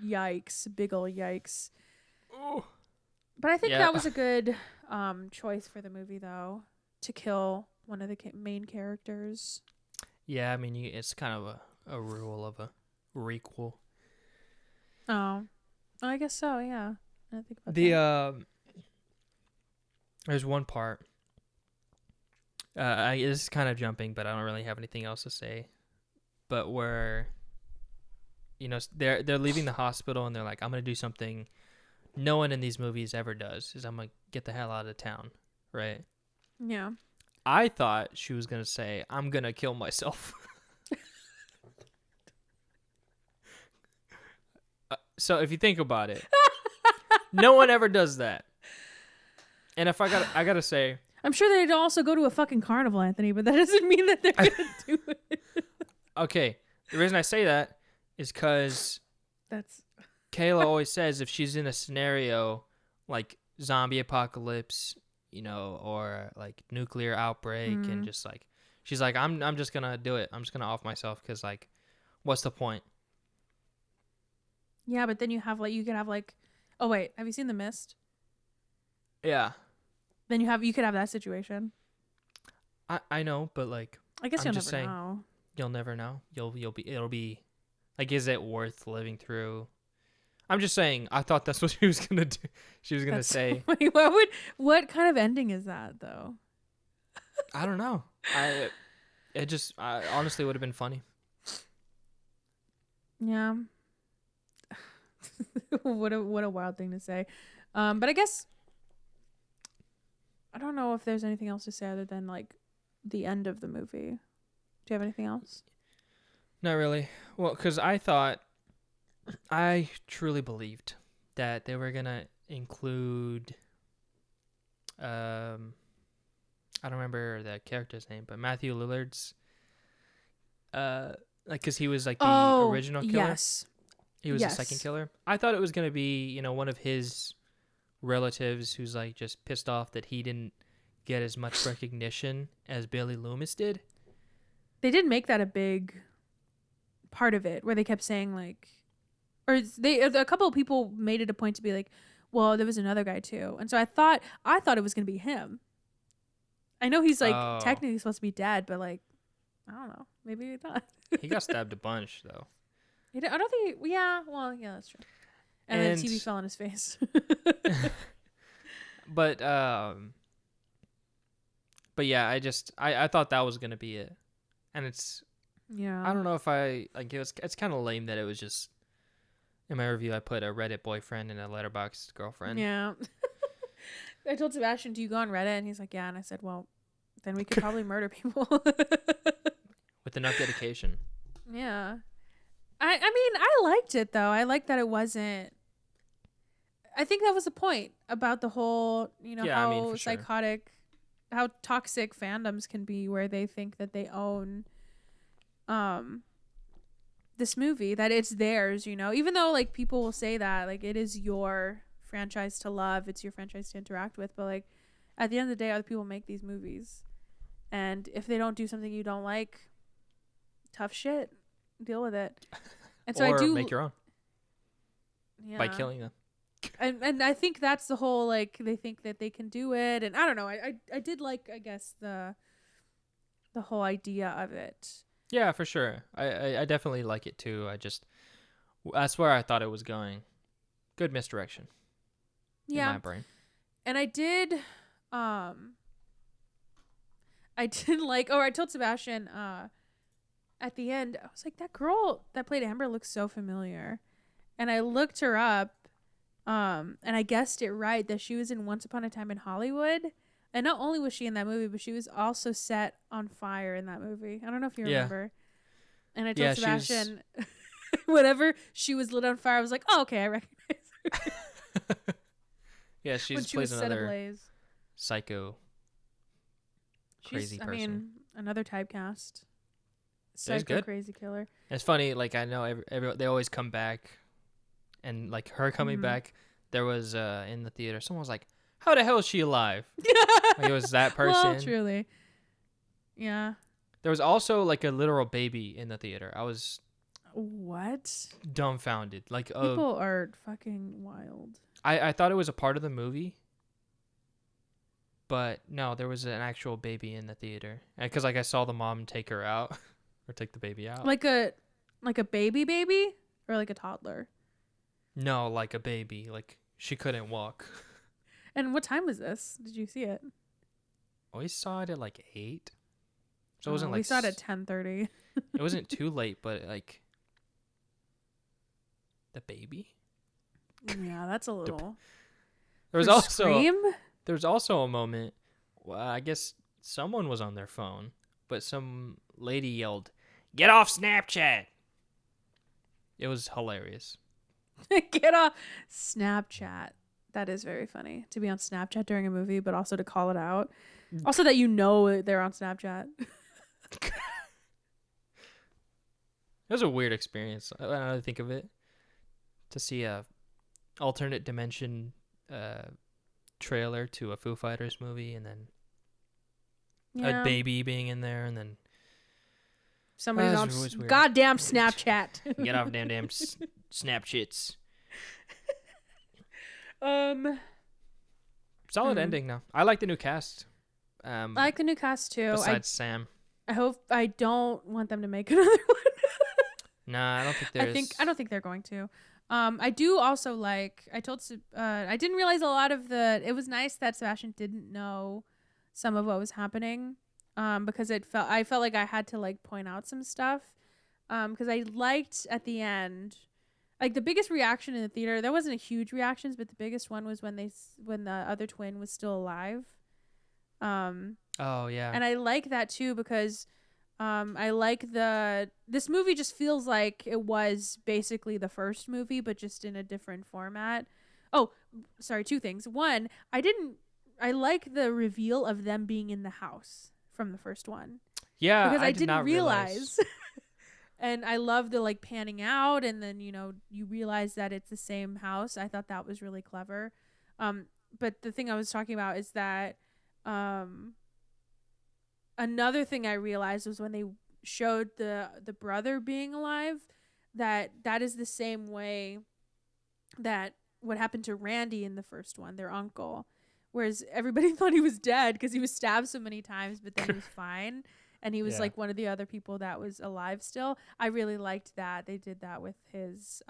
Yikes. Big ol' yikes. Ooh. But I think that was a good choice for the movie, though, to kill one of the main characters. Yeah, I mean, it's kind of a rule of a requel. Oh, I guess so. Yeah, I think about that. There's one part. This is kind of jumping, but I don't really have anything else to say. But where, they're leaving the hospital and they're like, I'm gonna do something no one in these movies ever does. Is I'm gonna get the hell out of town, right? Yeah. I thought she was gonna say, I'm gonna kill myself. So if you think about it, no one ever does that. And if I gotta say, I'm sure they'd also go to a fucking carnival, Anthony, but that doesn't mean that they're gonna do it. Okay, the reason I say that is because Kayla always says if she's in a scenario like zombie apocalypse, or like nuclear outbreak, and just like she's like, I'm just gonna do it. I'm just gonna off myself, because like, what's the point? Yeah, but then you could have oh wait, have you seen The Mist? Yeah. Then you could have that situation. I know, but like, I guess you'll never know. You'll never know. It'll be like, is it worth living through? I'm just saying, I thought that's what she was gonna do. She was gonna say. Wait, what kind of ending is that though? I don't know. I honestly would have been funny. Yeah. What a wild thing to say. But I guess I don't know if there's anything else to say other than like the end of the movie. Do you have anything else? Not really. Well, because I truly believed that they were gonna include I don't remember the character's name, but Matthew Lillard's because he was like the original killer. Yes. He was the second killer. I thought it was gonna be, one of his relatives who's like just pissed off that he didn't get as much recognition as Billy Loomis did. They did make that a big part of it, where they kept saying like, or a couple of people made it a point to be like, well, there was another guy too, and so I thought it was gonna be him. I know he's like technically supposed to be dead, but like, I don't know, maybe not. He got stabbed a bunch though. I don't think. Yeah, well, yeah, that's true. And then TV fell on his face. But yeah, I thought that was gonna be it, and it's. Yeah. I don't know if it's kind of lame that it was just. In my review, I put a Reddit boyfriend and a Letterboxd girlfriend. Yeah. I told Sebastian, do you go on Reddit? And he's like, yeah. And I said, well, then we could probably murder people. With enough dedication. Yeah. I mean, I liked it, though. I liked that it wasn't... I think that was the point about the whole, how psychotic, how toxic fandoms can be, where they think that they own this movie, that it's theirs, even though like people will say that like it is your franchise to love, it's your franchise to interact with, but like at the end of the day, other people make these movies, and if they don't do something you don't like, tough shit, deal with it. And so or I do make your own by killing them. And I think that's the whole, like, they think that they can do it, and I don't know, I did like, I guess, the whole idea of it. Yeah, for sure. I definitely like it too. I just That's where I thought it was going. Good misdirection. Yeah. In my brain. And I did like, I told Sebastian at the end, I was like, that girl that played Amber looks so familiar. And I looked her up, and I guessed it right that she was in Once Upon a Time in Hollywood. And not only was she in that movie, but she was also set on fire in that movie. I don't know if you remember. And I told Sebastian, whenever she was lit on fire, I was like, oh, okay, I recognize her. Yeah, she plays another psycho crazy person. I mean, another typecast. Psycho crazy killer. It's funny, like, I know every they always come back, and like her coming back, there was in the theater, someone was like, how the hell is she alive? Like, it was that person. Well, truly. Yeah. There was also like a literal baby in the theater. I was dumbfounded. Like, people are fucking wild. I thought it was a part of the movie, but no, there was an actual baby in the theater. Because like I saw the mom take her out or take the baby out. Like a baby or like a toddler? No, like a baby. Like she couldn't walk. And what time was this? Did you see it? We saw it at like 8. So it wasn't like we saw it at 10:30. It wasn't too late, but like the baby. Yeah, that's a little. There was also a moment. Well, I guess someone was on their phone, but some lady yelled, "Get off Snapchat!" It was hilarious. Get off Snapchat. That is very funny to be on Snapchat during a movie, but also to call it out. Also that they're on Snapchat. It was a weird experience. I think of it, to see a alternate dimension trailer to a Foo Fighters movie, and then a baby being in there, and then somebody's on goddamn Snapchat. Get off damn Snapchats. Solid ending though. I like the new cast. I like the new cast too. Besides Sam. I don't want them to make another one. Nah, I don't think there's. I don't think they're going to. I do also like. I didn't realize a lot of the. It was nice that Sebastian didn't know some of what was happening, because I felt like I had to like point out some stuff, because I liked at the end, like the biggest reaction in the theater. There wasn't a huge reactions, but the biggest one was when the other twin was still alive. Oh yeah. And I like that too, because I like this movie just feels like it was basically the first movie, but just in a different format. Oh, sorry, 2 things. One, I like the reveal of them being in the house from the first one. Yeah, because I didn't realize. And I love the like panning out, and then you realize that it's the same house. I thought that was really clever. But the thing I was talking about is that another thing I realized was when they showed the brother being alive, that is the same way that what happened to Randy in the first one, their uncle. Whereas everybody thought he was dead because he was stabbed so many times, but then he was fine. And he was like one of the other people that was alive still. I really liked that they did that with his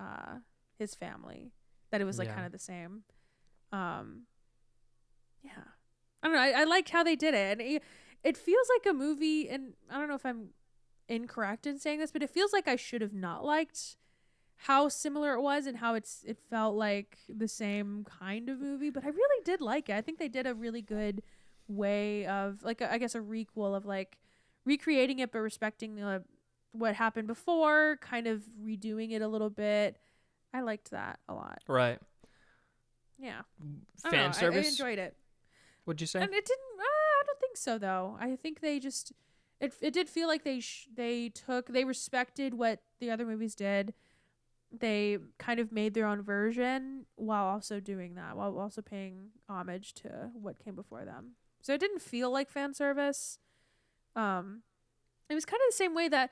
family. That it was like kind of the same. Yeah. I don't know. I liked how they did it. And it feels like a movie, and I don't know if I'm incorrect in saying this, but it feels like I should have not liked how similar it was and how it felt like the same kind of movie. But I really did like it. I think they did a really good way of, like, I guess a requel of like recreating it, but respecting what happened before, kind of redoing it a little bit. I liked that a lot. Right. Yeah. Fan service. I enjoyed it. What'd you say? And it didn't. I don't think so though. I think they just. It did feel like they respected what the other movies did. They kind of made their own version while also doing that, while also paying homage to what came before them. So it didn't feel like fan service. It was kind of the same way that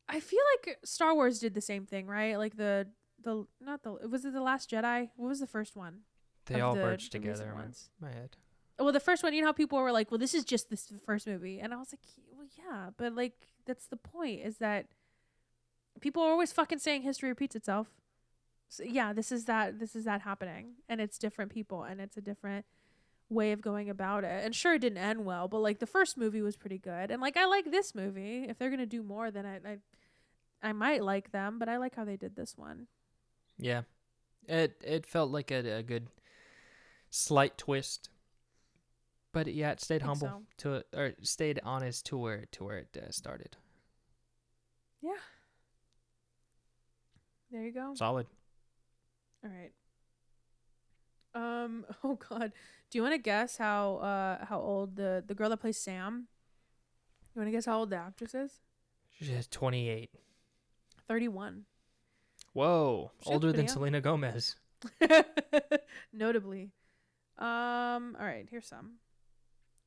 I feel like Star Wars did the same thing, right? Like was it The Last Jedi? What was the first one? They all merged together in my head. Well, the first one, you know how people were like, well, this is just this first movie. And I was like, well, yeah, but like, that's the point, is that people are always fucking saying history repeats itself. So yeah, this is that happening, and it's different people, and it's a different way of going about it. And sure, it didn't end well, but like the first movie was pretty good, and like I like this movie. If they're gonna do more, then I might like them, but I like how they did this one. Yeah, it felt like a good slight twist, but yeah, it stayed humble to it, or stayed honest to where it started. Yeah. There you go. Solid. All right. Oh God. Do you want to guess how old the girl that plays Sam? You want to guess how old the actress is? She's 28. 31. Whoa, older than Selena Gomez. Notably. All right, here's some.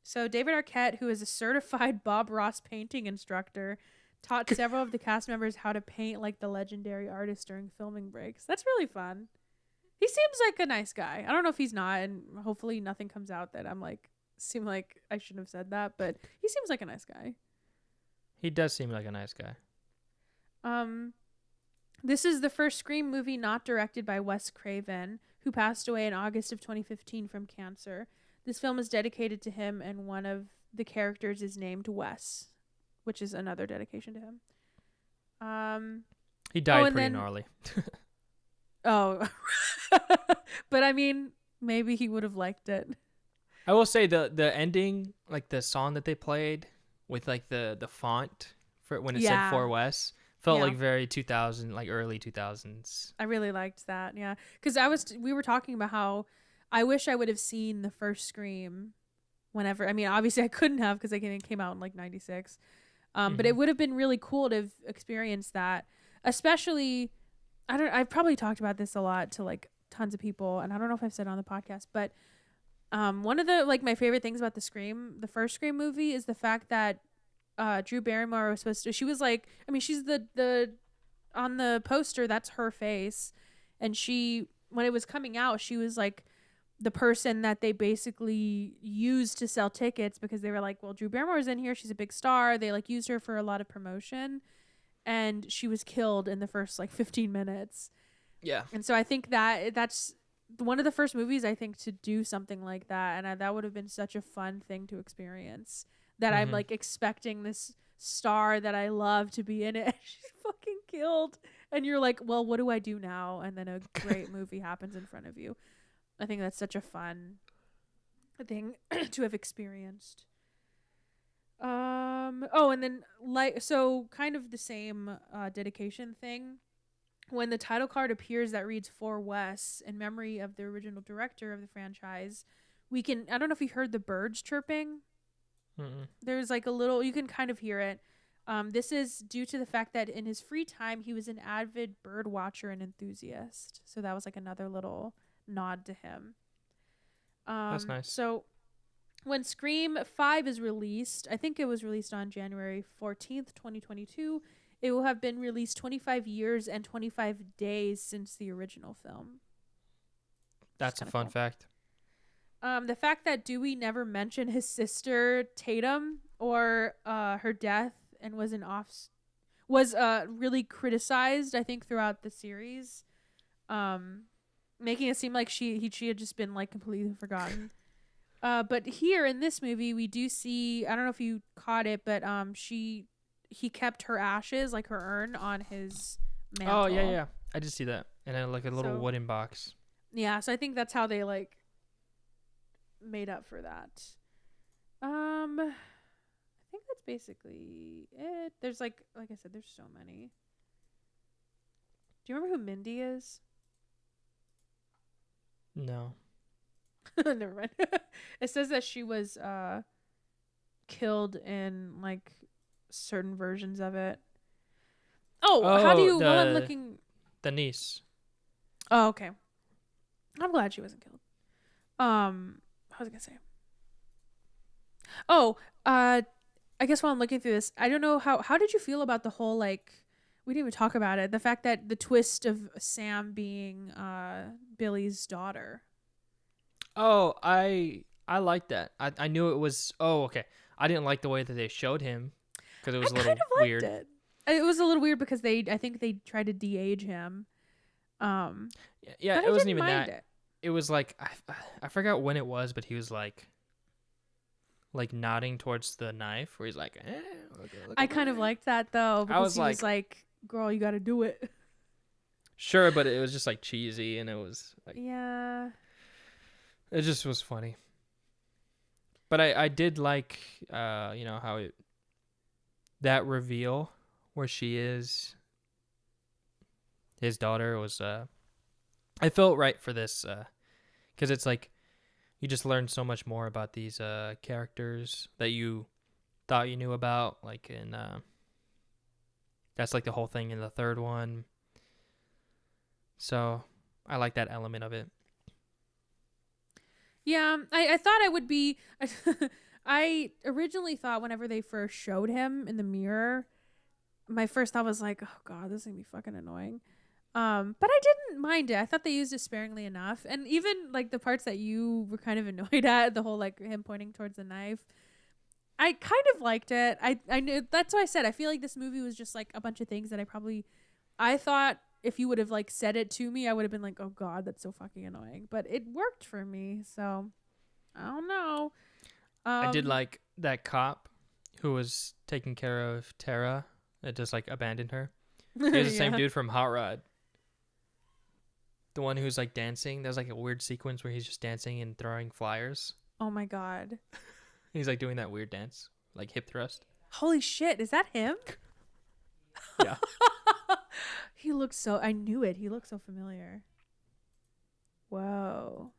So David Arquette, who is a certified Bob Ross painting instructor, taught several of the cast members how to paint like the legendary artist during filming breaks. That's really fun. He seems like a nice guy. I don't know if he's not, and hopefully nothing comes out that I'm like, seem like I shouldn't have said that, but he seems like a nice guy. He does seem like a nice guy. This is the first Scream movie not directed by Wes Craven, who passed away in August of 2015 from cancer. This film is dedicated to him, and one of the characters is named Wes, which is another dedication to him. He died pretty gnarly. Oh, but I mean, maybe he would have liked it. I will say the ending, like the song that they played with like the font for when it said For Wes, felt like very 2000, like early 2000s. I really liked that. Yeah, because we were talking about how I wish I would have seen the first Scream whenever. I mean, obviously I couldn't have because it came out in like 96. But it would have been really cool to have experienced that, especially. I've probably talked about this a lot to like tons of people, and I don't know if I've said it on the podcast, but one of the like my favorite things about the first Scream movie, is the fact that Drew Barrymore was supposed to. She was like, I mean, she's the on the poster, that's her face, and she, when it was coming out, she was like the person that they basically used to sell tickets, because they were like, well, Drew Barrymore's in here, she's a big star. They like used her for a lot of promotion. And she was killed in the first like 15 minutes. Yeah. And so I think that's one of the first movies, I think, to do something like that. And that would have been such a fun thing to experience, that I'm like expecting this star that I love to be in it. She's fucking killed. And you're like, well, what do I do now? And then a great movie happens in front of you. I think that's such a fun thing to have experienced. And then so kind of the same dedication thing. When the title card appears that reads For Wes, in memory of the original director of the franchise, I don't know if you heard the birds chirping. Mm-mm. There's like a little, you can kind of hear it. This is due to the fact that in his free time, he was an avid bird watcher and enthusiast. So that was like another little nod to him. That's nice. So when Scream 5 is released, I think it was released on January 14th, 2022, it will have been released 25 years and 25 days since the original film. That's a fun fact. The fact that Dewey never mentioned his sister Tatum or her death and was really criticized, I think, throughout the series, making it seem like she had just been like completely forgotten. But here in this movie, we do see, I don't know if you caught it, but he kept her ashes, like her urn, on his mantle. Oh, yeah. I did see that. And then like a little wooden box. Yeah, so I think that's how they like made up for that. I think that's basically it. There's like I said, there's so many. Do you remember who Mindy is? No. Never mind. It says that she was killed in like certain versions of it. How do you? Well, I'm looking. The niece. Oh, okay. I'm glad she wasn't killed. What was I gonna say? I guess while I'm looking through this, I don't know how did you feel about the whole, like, we didn't even talk about it, the fact that the twist of Sam being Billy's daughter. Oh, I like that. I knew it was. Oh, okay. I didn't like the way that they showed him because it was a little weird. It was a little weird because I think they tried to de-age him. Yeah, but it wasn't even mind that. It was like I forgot when it was, but he was like nodding towards the knife, where he's like, look I kind of liked that though, because he was like, "Girl, you got to do it." Sure, but it was just like cheesy, and it was like, yeah, it just was funny. But I did like how that reveal where she is his daughter was I felt right for this because it's like you just learn so much more about these characters that you thought you knew about, like in that's like the whole thing in the third one. So I like that element of it. Yeah, I thought I would be. I originally thought whenever they first showed him in the mirror, my first thought was like, "Oh God, this is gonna be fucking annoying." But I didn't mind it. I thought they used it sparingly enough, and even like the parts that you were kind of annoyed at, the whole like him pointing towards the knife, I kind of liked it. I knew, that's why I said I feel like this movie was just like a bunch of things that I thought if you would have like said it to me, I would have been like, oh God, that's so fucking annoying. But it worked for me, so I don't know. I did like that cop who was taking care of Tara that just like abandoned her. He was the same dude from Hot Rod. The one who's like dancing. There's like a weird sequence where he's just dancing and throwing flyers. Oh my God. He's like doing that weird dance, like hip thrust. Holy shit, is that him? Yeah. He looks so, I knew it. He looks so familiar. Whoa.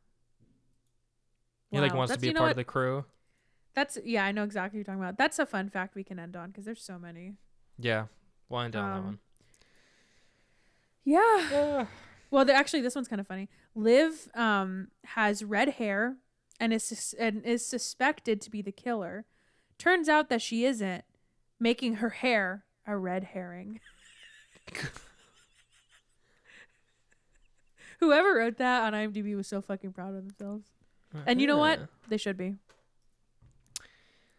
He like wants to be a part of the crew. Yeah, I know exactly what you're talking about. That's a fun fact we can end on because there's so many. Yeah. We'll end on that one. Yeah. Well, actually, this one's kind of funny. Liv has red hair and is suspected to be the killer. Turns out that she isn't, making her hair a red herring. Whoever wrote that on IMDb was so fucking proud of themselves. And you know what? They should be.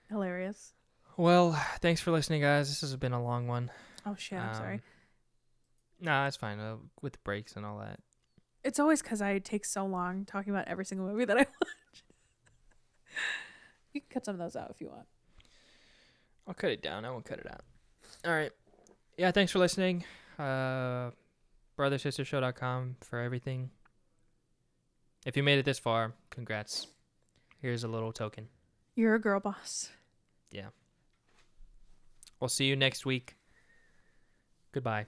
Hilarious. Well, thanks for listening, guys. This has been a long one. Oh, shit. I'm sorry. Nah, it's fine. With the breaks and all that. It's always because I take so long talking about every single movie that I watch. You can cut some of those out if you want. I'll cut it down. I won't cut it out. All right. Yeah, thanks for listening. BrotherSisterShow.com for everything. If you made it this far, congrats. Here's a little token. You're a girl boss. Yeah. We'll see you next week. Goodbye.